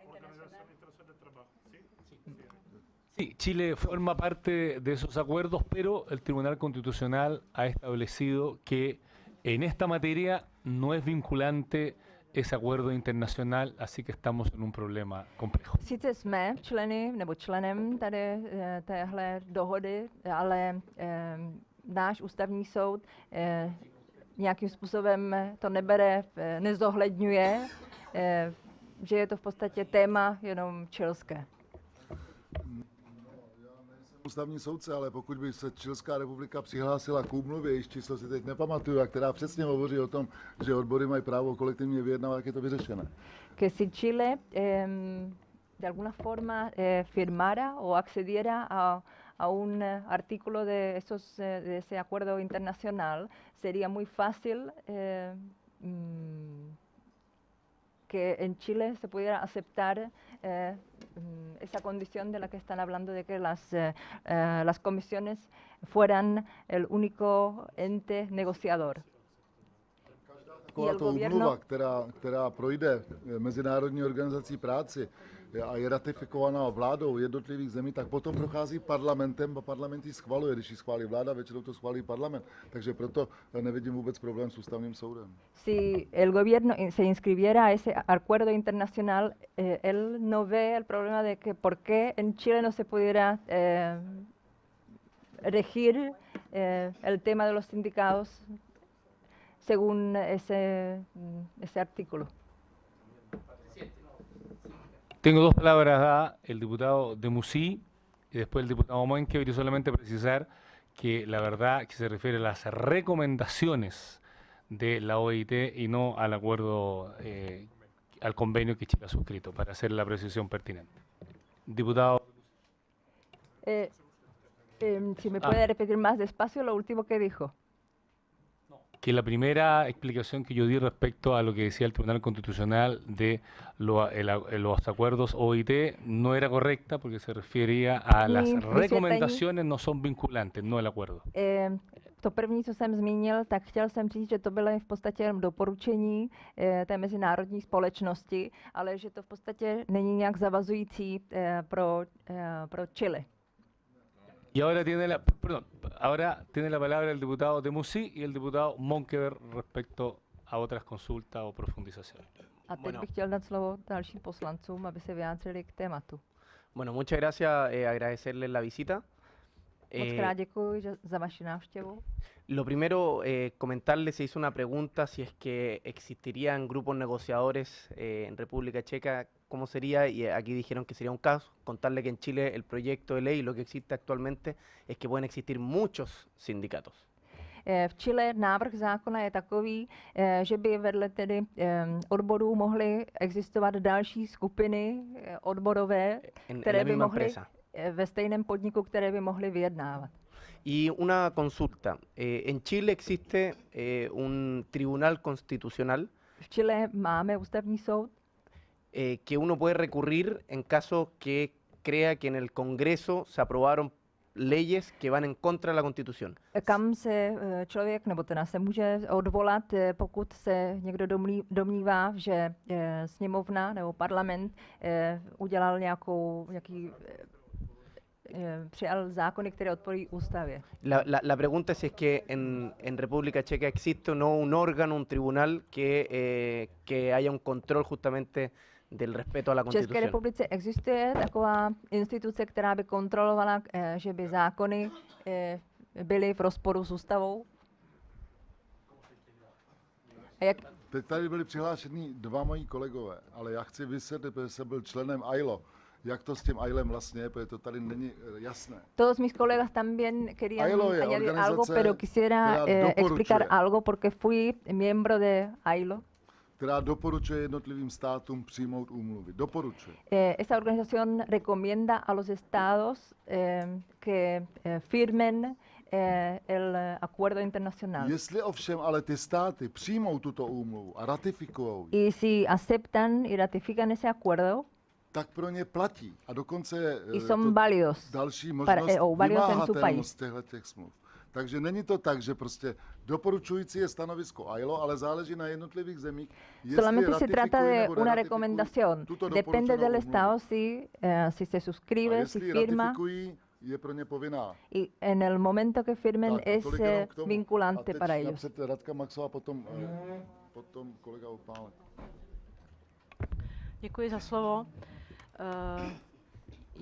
Sí, Chile forma parte de esos acuerdos, pero el Tribunal Constitucional ha establecido que en esta materia no es vinculante ese acuerdo internacional, así que estamos en un problema complejo. Sice jsme členem tady téhle dohody, ale náš ústavní soud nějakým způsobem to nebere, nezohledňuje, že je to v podstatě téma jenom chilské. Ústavní soudce, ale pokud by se Chilská republika přihlásila k úmluvě, již číslo si teď nepamatuju, a která přesně hovoří o tom, že odbory mají právo kolektivně vyjednávat, jak je to vyřešené. Que si Chile de alguna forma firmara o accediera a un artículo de ese acuerdo internacional, sería muy fácil que en Chile se pudiera aceptar esa condición de la que están hablando, de que las comisiones fueran el único ente negociador. Takováto úmluva, která projde Mezinárodní organizací práce a je ratifikovaná vládou jednotlivých zemí, tak potom prochází parlamentem a parlament ji schvaluje. Když ji schválí vláda, většinou to schválí parlament. Takže proto nevidím vůbec problém s ústavním soudem. Si el gobierno se inscribiera a ese acuerdo internacional, él no ve el problema de que por qué en Chile no se pudiera regir el tema de los sindicatos según ese artículo. Tengo dos palabras a el diputado de Musí y después el diputado Moenque. Quiero solamente precisar que la verdad que se refiere a las recomendaciones de la OIT y no al acuerdo, al convenio que Chile ha suscrito, para hacer la precisión pertinente. Diputado. Si me puede repetir más despacio lo último que dijo. Que la primera explicación que yo di respecto a lo que decía el Tribunal Constitucional de los acuerdos OIT no era correcta porque se refería a las recomendaciones, no son vinculantes, no el acuerdo. To první, co jsem zmínil, tak chtěl jsem říct, že to byly v podstatě jenom doporučení té mezinárodní společnosti, ale že to v podstatě není nějak zavazující pro Chile. Y ahora tiene la palabra el diputado de Musí y el diputado Monkever respecto a otras consultas o profundizaciones. A teď bych chtěl dát slovo dalším poslancům, aby se vyjádřili k tématu. Bueno, muchas gracias, agradecerles la visita. Moc krát děkuji za vaši návštěvu. Lo primero, comentarles, se hizo una pregunta si es que existirían grupos negociadores en República Checa, ¿cómo sería? Y aquí dijeron que sería un caso. Contarle que en Chile el proyecto de ley, lo que existe actualmente, es que pueden existir muchos sindicatos. V Chile návrh zákona je takový, že by vedle tedy odborů mohly existovat další skupiny odborové, které by mohly ve stejném podniku, které by mohly vyjednávat. Y una consulta. En Chile existe un tribunal constitucional. V Chile máme ústavní soud. que uno puede recurrir en caso que crea que en el Congreso se aprobaron leyes que van en contra de la Constitución. Kam se člověk, nebo teda se může odvolat, pokud se někdo domnívá, že sněmovna nebo parlament udělal přijal zákony, které odporují ústavě. La pregunta es si es que en República Checa existe o no un órgano, un tribunal que haya un control justamente del respeto a la V České Constitución. republice existuje taková instituce, která by kontrolovala, že by zákony byly v rozporu s ústavou? A jak? Teď tady byli přihlášení 2 moji kolegové, ale já chci vysvětlit, protože jsem byl členem AILO, jak to s tím AILem vlastně je, protože to tady není jasné. Todos mis colegas también querían AILO je añadir algo, organizace, pero quisiera která explicar doporučuje. algo porque fui miembro de AILO. Která doporučuje jednotlivým státům přijmout úmluvy. Doporučuje. Esta organización recomienda a los estados que firmen el acuerdo internacional. Jestli ovšem ale ty státy přijmou tuto úmluvu a ratifikují, Y si aceptan y ratifican ese acuerdo, tak pro ně platí. A dokonce je y son válidos další para, možnost o válidos en su país. vymáhatelnost těchto smluv. Takže není to tak, že prostě doporučující je stanovisko AILO, ale záleží na jednotlivých zemích. Solamente se trata ratifikují de nebo una neratifikují recomendación. tuto Depende doporučenou del úmluvu. estado si se A suscribe, si jestli firma. ratifikují, je pro ně povinná. Y en el momento que firmen Tak, a es tolik jenom k tomu. vinculante A teď para ellos. napřed Radka Maxová, potom kolega Opálek. Děkuji za slovo.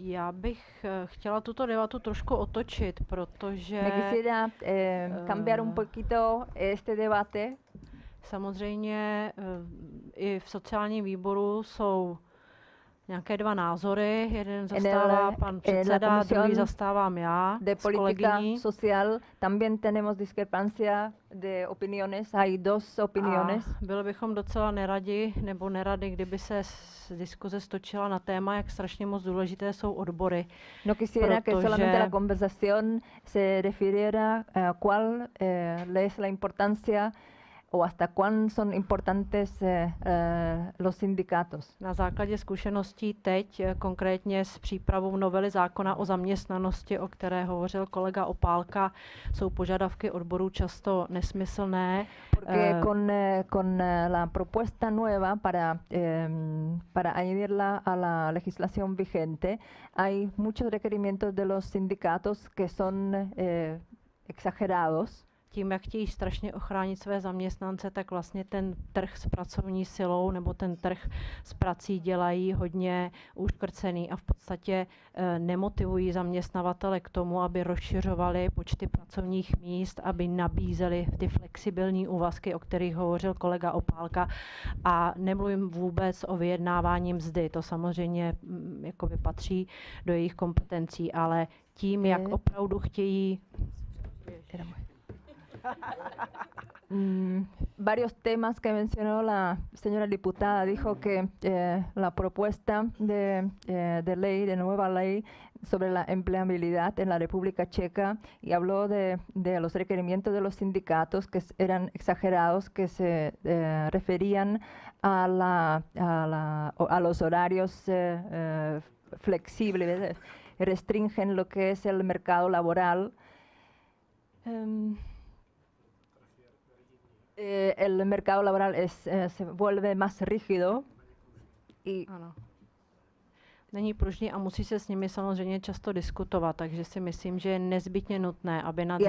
Já bych chtěla tuto debatu trošku otočit, protože Me quisiera cambiar un poquito este debate. samozřejmě i v sociálním výboru jsou nějaké 2 názory. Jeden zastává pan předseda, druhý zastávám já de s política kolegyní. social también tenemos discrepancia de opiniones, hay 2 opiniones. A byli bychom docela neradi nebo nerady, kdyby se diskuze stočila na téma, jak strašně moc důležité jsou odbory. No quisiera que solamente la conversación se refiriera a cuál le es la importancia o hasta cuán son importantes los sindicatos. Na základě zkušeností teď, konkrétně s přípravou novely zákona o zaměstnanosti, o které hovořil kolega Opálka, jsou požadavky odborů často nesmyslné. Porque con la propuesta nueva para añadirla a la legislación vigente, hay muchos requerimientos de los sindicatos que son exagerados. Tím, jak chtějí strašně ochránit své zaměstnance, tak vlastně ten trh s pracovní silou nebo ten trh s prací dělají hodně uškrcený a v podstatě nemotivují zaměstnavatele k tomu, aby rozšiřovali počty pracovních míst, aby nabízeli ty flexibilní úvazky, o kterých hovořil kolega Opálka. A nemluvím vůbec o vyjednávání mzdy, to samozřejmě jakoby patří do jejich kompetencí, ale tím, jak opravdu chtějí... Varios temas que mencionó la señora diputada. Dijo que la propuesta de ley, de nueva ley sobre la empleabilidad en la República Checa, y habló de los requerimientos de los sindicatos que eran exagerados, que se referían a los horarios flexibles, restringen lo que es el mercado laboral. El mercado laboral se vuelve más rígido. Ano. Není pružný a musí se s nimi samozřejmě často diskutovat, takže si myslím, že je nezbytně nutné, aby nad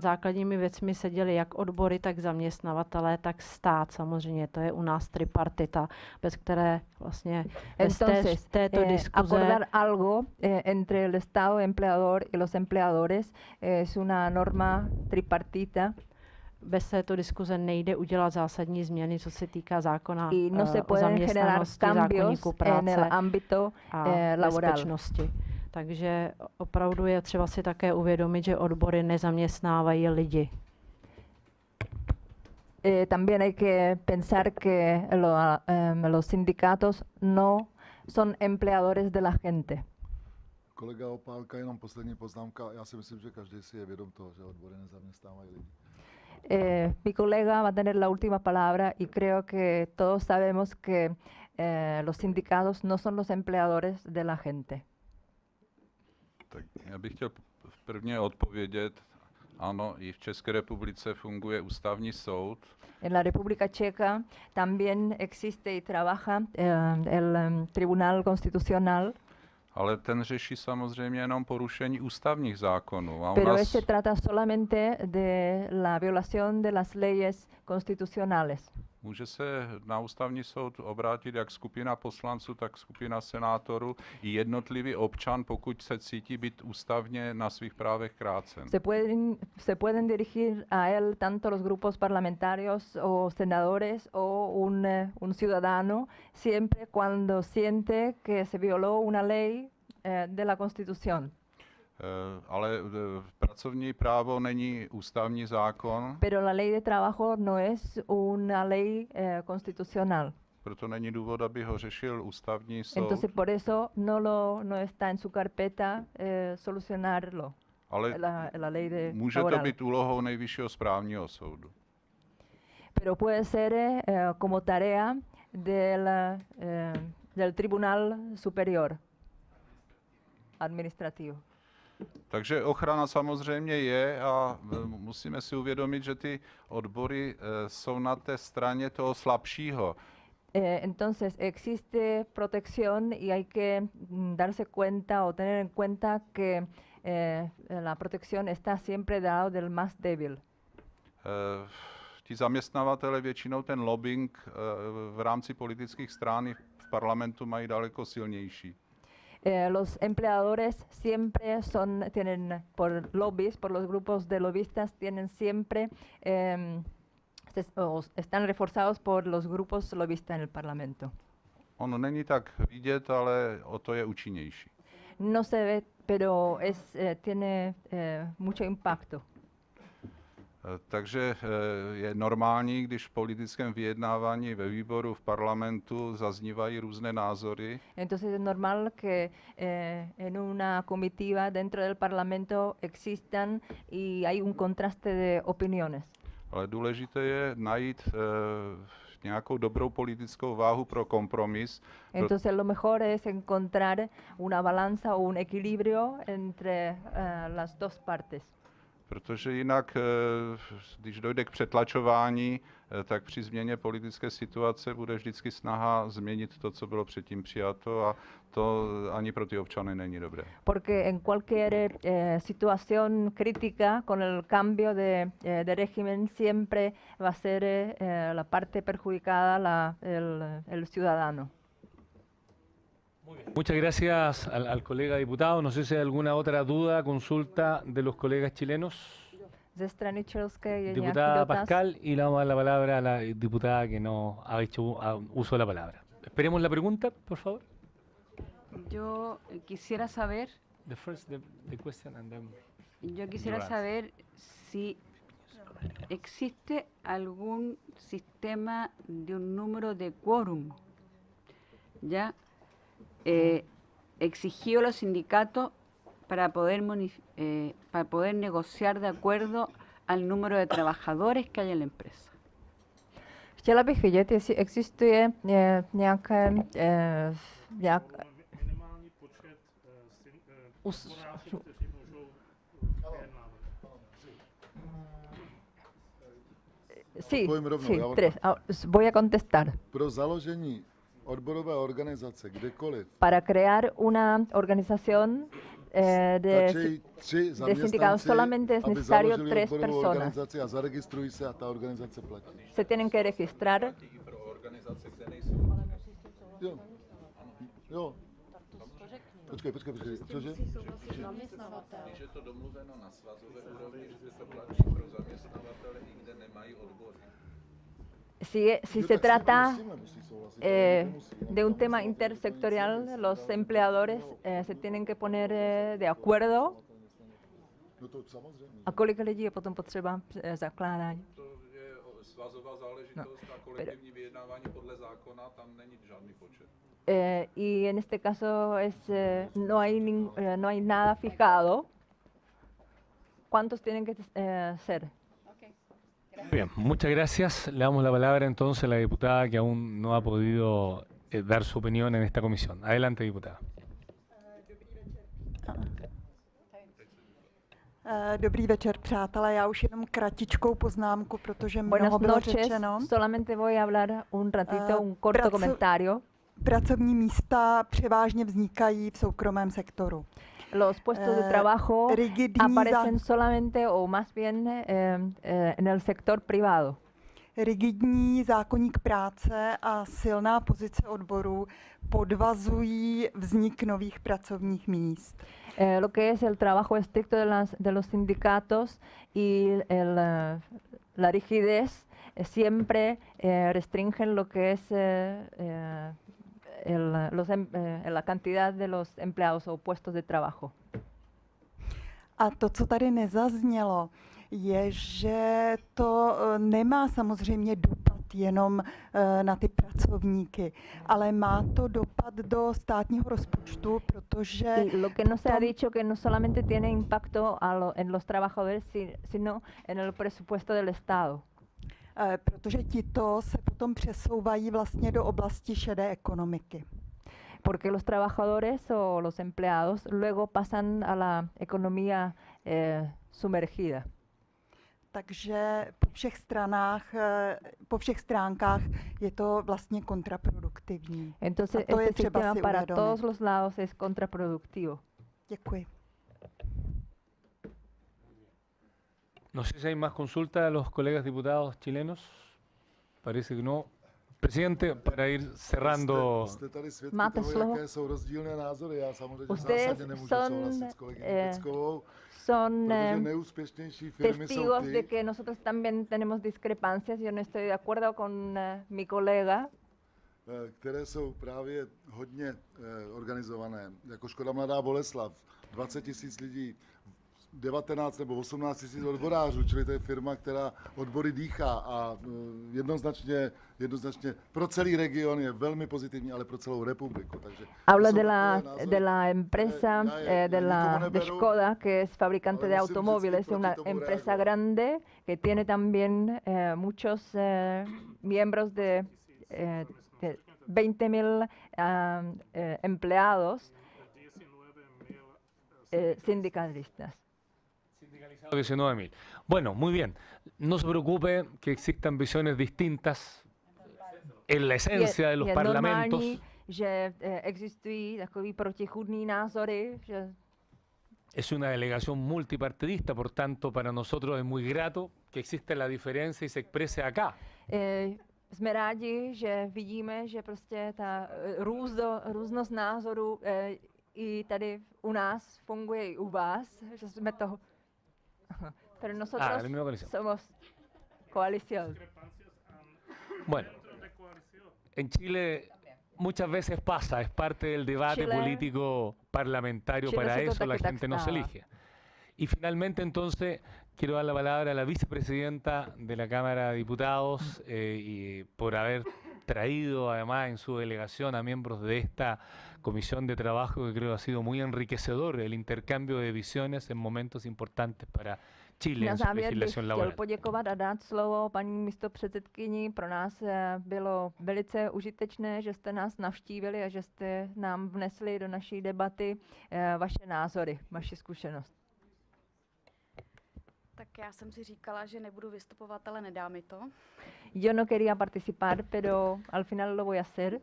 základními věcmi seděli jak odbory, tak zaměstnavatelé, tak stát. Samozřejmě to je u nás tripartita, bez které vlastně Entonces, této diskuze... acordar algo entre el Estado empleador y los empleadores es una norma tripartita. Bez této diskuze nejde udělat zásadní změny, co se týká zákona o zaměstnanosti, zákoníku práce a bezpečnosti. Takže opravdu je třeba si také uvědomit, že odbory nezaměstnávají lidi. También hay que pensar que los sindicatos no son empleadores de la gente. Kolega Opálka, jenom poslední poznámka. Já si myslím, že každý si je vědom toho, že odbory nezaměstnávají lidi. Mi colega va a tener la última palabra y creo que todos sabemos que los sindicatos no son los empleadores de la gente. Tak já bych chtěl prvně odpovědět, ano, i v České republice funguje ústavní soud. En la República Checa también existe y trabaja el Tribunal Constitucional. Ale ten řeší samozřejmě jenom porušení ústavních zákonů. A u Pero nás se trata solamente de la violación de las leyes constitucionales. může se na ústavní soud obrátit jak skupina poslanců, tak skupina senátorů i jednotlivý občan, pokud se cítí být ústavně na svých právech krácen. Se pueden dirigir a él tanto los grupos parlamentarios o senadores o un ciudadano siempre cuando siente que se violó una ley de la Constitución. Ale pracovní právo není ústavní zákon, Pero la ley de trabajo no es una ley constitucional. proto není důvod, aby ho řešil ústavní soud. Entonces por eso no está en su carpeta solucionarlo. Ale La ley de může to laboral. být úlohou Nejvyššího správního soudu. Pero puede ser como tarea del Tribunal Superior Administrativo. Takže ochrana samozřejmě je a musíme si uvědomit, že ty odbory jsou na té straně toho slabšího. Entonces existe protección y hay que darse cuenta o tener en cuenta que la protección está siempre del lado del más débil. Ti zaměstnavatele většinou ten lobbying v rámci politických stran i v parlamentu mají daleko silnější. Los empleadores siempre tienen por lobbies, por los grupos de lobistas, tienen siempre, están reforzados por los grupos lobistas en el Parlamento. Ono není tak vidět, ale o to je účinnější. No se ve, pero tiene mucho impacto. Takže je normální, když v politickém vyjednávání ve výboru, v parlamentu zaznívají různé názory. Entonces es normal que en una comitiva dentro del Parlamento existan y hay un contraste de opiniones. Ale důležité je najít nějakou dobrou politickou váhu pro kompromis. Entonces lo mejor es encontrar una balanza o un equilibrio entre las dos partes. Protože jinak, když dojde k přetlačování, tak při změně politické situace bude vždycky snaha změnit to, co bylo předtím přijato, a to ani pro ty občany není dobré. Porque en cualquier situación crítica con el cambio de régimen siempre va a ser la parte perjudicada el ciudadano. Muchas gracias al colega diputado. No sé si hay alguna otra duda, consulta de los colegas chilenos. Diputada Pascal, y le vamos a dar la palabra a la diputada que no ha hecho uso de la palabra. Esperemos la pregunta, por favor. Yo quisiera saber, saber si existe algún sistema de un número de quórum, ¿ya? Exigió a los sindicatos para poder negociar de acuerdo al número de trabajadores que hay en la empresa. Chtěla bych vědět, jestli existuje nějaké Sí, tres. Voy a contestar. Pro založení odborové organizace kdekoliv. Para crear una organización de sindicatos solamente es necesario 3 personas. A zaregistrují se a ta organizace platí. Se tienen que registrar. Jo. Počkej, cože? Když je to domluveno na svazové úrovni, že to platí pro zaměstnavatele, i kde nemají odbory. Si se trata de un tema intersectorial, los empleadores se tienen que poner de acuerdo. A kolik lidí je potom potřeba zakládání? To je svazová záležitost a kolektivní vyjednávání podle zákona, tam není žádný počet. Y en este caso no hay nada fijado. ¿Cuántos tienen que ser? bien, muchas gracias. Le damos la palabra entonces a la diputada que aún no ha podido dar su opinión en esta comisión. Adelante, diputada. Dobrý večer, přátelé. Já už jenom kratičkou poznámku, protože Buenas mnoho bylo noches. řečeno. Solamente voy a hablar un ratito, un corto comentario. Pracovní místa převážně vznikají v soukromém sektoru. Los puestos de trabajo aparecen solamente o más bien en el sector privado. Rigidní zákoník práce a silná pozice odborů podvazují vznik nových pracovních míst. Lo que es el trabajo estricto de los sindicatos y la rigidez siempre restringen lo que es la cantidad de los empleados o puestos de trabajo. A to, co tady nezaznělo, je, že to nemá samozřejmě dopad jenom na ty pracovníky, ale má to dopad do státního rozpočtu, protože... Lo que no se ha dicho que no solamente tiene impacto en los trabajadores, sino en el presupuesto del Estado. Protože tito se potom přesouvají vlastně do oblasti šedé ekonomiky. Porque los trabajadores o los empleados luego pasan a la economía sumergida. Takže po všech stránkách je to vlastně kontraproduktivní. Entonces este sistema para todos los lados es contraproductivo. Děkuji. No sé si hay más consultas a los colegas diputados chilenos. Parece que no. Presidente, para ir cerrando... Jste tady svědky Máte toho, slovo. jaké jsou rozdílné názory. Já samozřejmě Ustedes zásadně nemůžu souhlasit s kolegyní Peckovou, son protože nejúspěšnější firmy jsou testigos ty, de que nosotros también tenemos discrepancias. Yo no estoy de acuerdo con mi colega. které jsou právě hodně organizované. Jako Škoda Mladá Boleslav, 20 000 lidí, 19 nebo 18 000 odborářů, čili to je firma, která odbory dýchá a jednoznačně pro celý region je velmi pozitivní, ale pro celou republiku. Takže Habla de la empresa de Škoda, que es fabricante de automóviles, una empresa grande que tiene también muchos miembros de 20.000 empleados sindicalistas. 19.000. Bueno, muy bien. No se preocupe que existan visiones distintas en la esencia de los parlamentos. Že existují takový protichůdný názory, že es una delegación multipartidista, por tanto, para nosotros es muy grato que exista la diferencia y se exprese acá. Jsme rádi, že vidíme, že prostě ta různost názorů i tady u nás funguje i u vás, že jsme toho... Pero nosotros somos coalición. Bueno, en Chile muchas veces pasa, es parte del debate político parlamentario, para eso la gente nos elige. Y finalmente entonces quiero dar la palabra a la vicepresidenta de la Cámara de Diputados y por haber traído además en su delegación a miembros de esta comisión de trabajo que creo ha sido muy enriquecedor el intercambio de visiones en momentos importantes para Chile en su legislación laboral. Chtěl poděkovat a dát slovo paní místopředsedkyni. Pro nás bylo velice užitečné, že jste nás navštívili a že jste nám vnesli do naší debaty vaše názory, vaši zkušenost. Tak já jsem si říkala, že nebudu vystupovat, ale nedá mi to. Yo no quería participar, pero al final lo voy a hacer.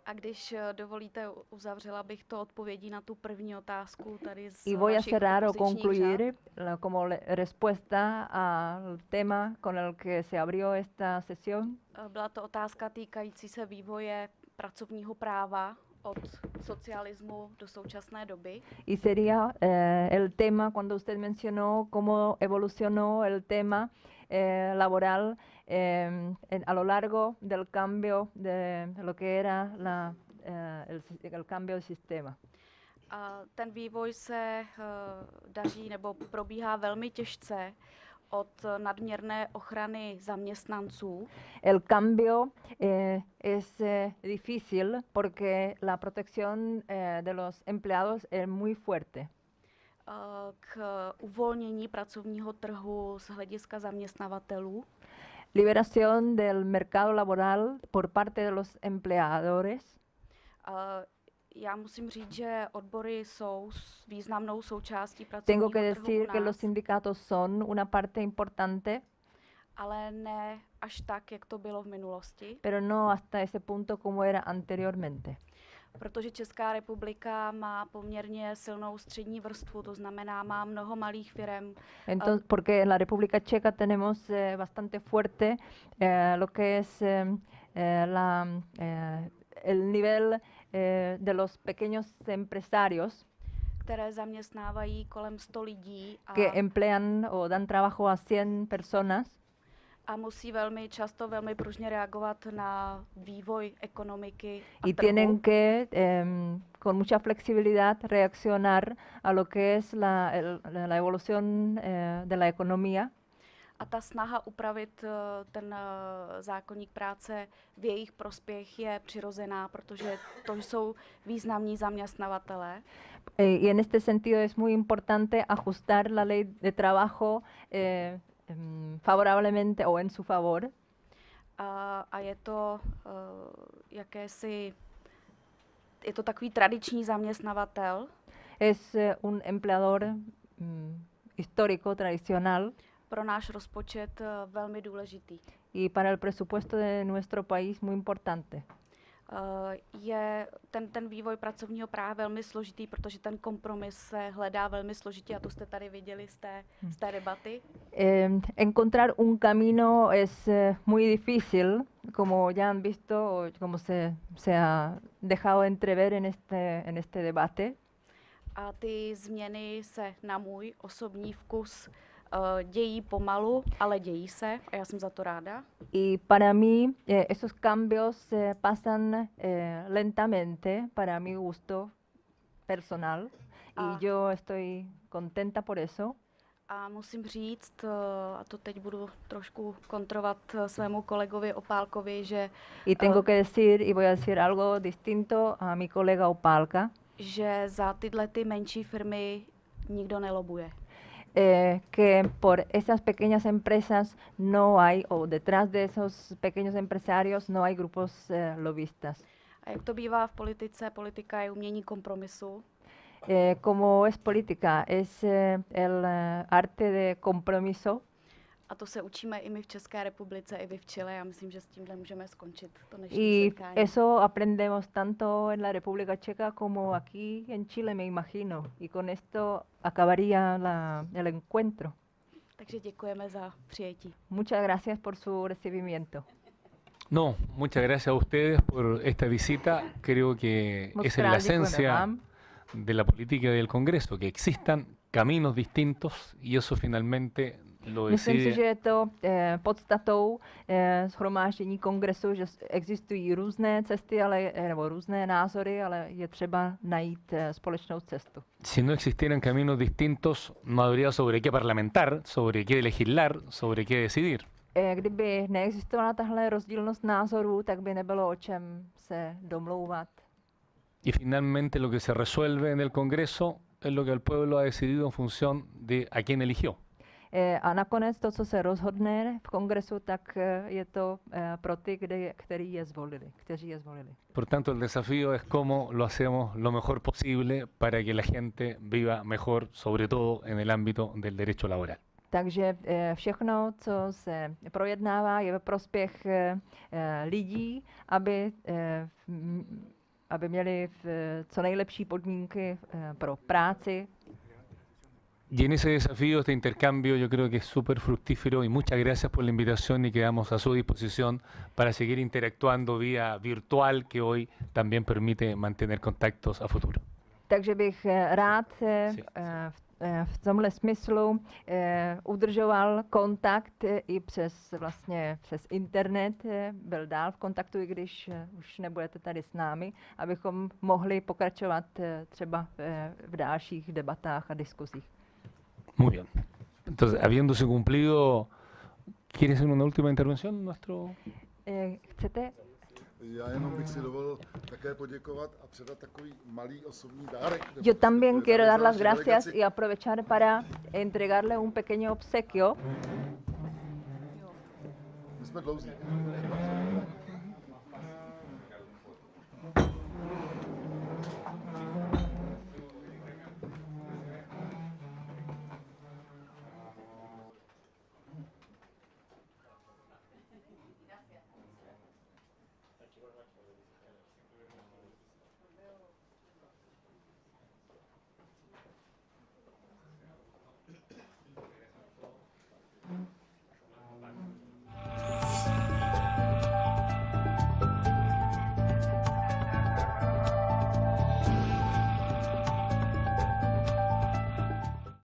A když dovolíte, uzavřela bych to odpovědí na tu první otázku tady z Y voy a vašich cerrar o opozičních concluir como respuesta al tema con el que se abrió esta sesión. Byla to otázka týkající se vývoje pracovního práva od socialismu do současné doby. Y sería el tema cuando usted mencionó cómo evolucionó el tema laboral a lo largo del cambio de lo que era el cambio de sistema. Ten vývoj se daří nebo probíhá velmi těžce od nadměrné ochrany zaměstnanců. El cambio es difícil porque la protección de los empleados es muy fuerte. K uvolnění pracovního trhu z hlediska zaměstnavatelů. liberación del mercado laboral por parte de los empleadores. Já musím říct, že odbory jsou významnou součástí Tengo pracovního que trhu decir u que los nás, sindicatos son una parte importante, ale ne až tak, jak to bylo v minulosti, pero no hasta ese punto como era anteriormente. protože Česká republika má poměrně silnou střední vrstvu, to znamená, má mnoho malých firem. Entonces, porque en la República Checa tenemos bastante fuerte lo que es el nivel de los pequeños empresarios které zaměstnávají kolem 100 lidí que emplean o dan trabajo a 100 personas a musí velmi často velmi pružně reagovat na vývoj ekonomiky a y trhu. tienen que con mucha flexibilidad reaccionar a lo que es la evolución de la economía. A ta snaha upravit ten zákoník práce v jejich prospěch je přirozená, protože to jsou významní zaměstnavatelé. Y en este sentido es muy importante ajustar la ley de trabajo favorablemente o en su favor. A je to je to takový tradiční zaměstnavatel. Es un empleador histórico, tradicional. Pro náš rozpočet velmi důležitý. Y para el presupuesto de nuestro país muy importante. Je ten vývoj pracovního práva velmi složitý, protože ten kompromis se hledá velmi složitě a to jste tady viděli z té debaty. Encontrar un camino es muy difícil, como ya han visto, o como se ha dejado entrever en este debate. A ty změny se na můj osobní vkus dějí pomalu, ale dějí se a já jsem za to ráda. Y para mí esos cambios pasan lentamente para mi gusto personal y yo estoy contenta por eso. A musím říct, a to teď budu trošku kontrovat svému kolegovi Opálkovi, že y tengo que decir y voy a decir algo distinto a mi colega Opálka, že za tyhle ty menší firmy nikdo nelobuje. Que por esas pequeñas empresas no hay, o detrás de esos pequeños empresarios no hay grupos lobistas. A jak to bývá v politice, politika je umění kompromisu. Como es política, es el arte de compromiso. A to se učíme i my v České republice, i vy v Chile. Já myslím, že s tímhle můžeme skončit to dnešní Y setkání. eso aprendemos tanto en la República Checa como aquí en Chile, me imagino. Y con esto acabaría el encuentro. Takže děkujeme za přijetí. Muchas gracias por su recibimiento. No, muchas gracias a ustedes por esta visita. Creo que esa es la esencia de la política y del Congreso, que existan caminos distintos y eso finalmente lo Myslím si, že decide. je to podstatou shromáždění kongresu, že existují různé cesty, nebo různé názory, ale je třeba najít společnou cestu. Si no existieran caminos distintos, no habría sobre qué parlamentar, sobre qué legislar, sobre qué decidir. Kdyby neexistovala tahle rozdílnost názorů, tak by nebylo o čem se domlouvat. Y finalmente lo que se resuelve en el Congreso es lo que el pueblo ha decidido en función de a quién eligió. A nakonec to, co se rozhodne v kongresu, tak je to pro ty, kteří je zvolili. Por tanto, el desafío es cómo lo hacemos lo mejor posible para que la gente viva mejor, sobre todo en el ámbito del derecho laboral. Takže všechno, co se projednává, je ve prospěch lidí, aby měli co nejlepší podmínky pro práci. Y en ese desafío, este intercambio, yo creo que es súper fructífero y muchas gracias por la invitación y quedamos a su disposición para seguir interactuando vía virtual, que hoy también permite mantener contactos a futuro. Takže bych rád v tomhle smyslu udržoval kontakt i přes internet, byl dál v kontaktu, i když už nebudete tady s námi, abychom mohli pokračovat třeba v dalších debatách a diskuzích. Muy bien. Entonces, habiéndose cumplido, ¿quiere hacer una última intervención nuestro? ¿Chcete? Já jenom bych si dovolil také poděkovat a předat takový malý osobní dárek. Yo también quiero dar las gracias y aprovechar para entregarle un pequeño obsequio. My jsme dlouzí.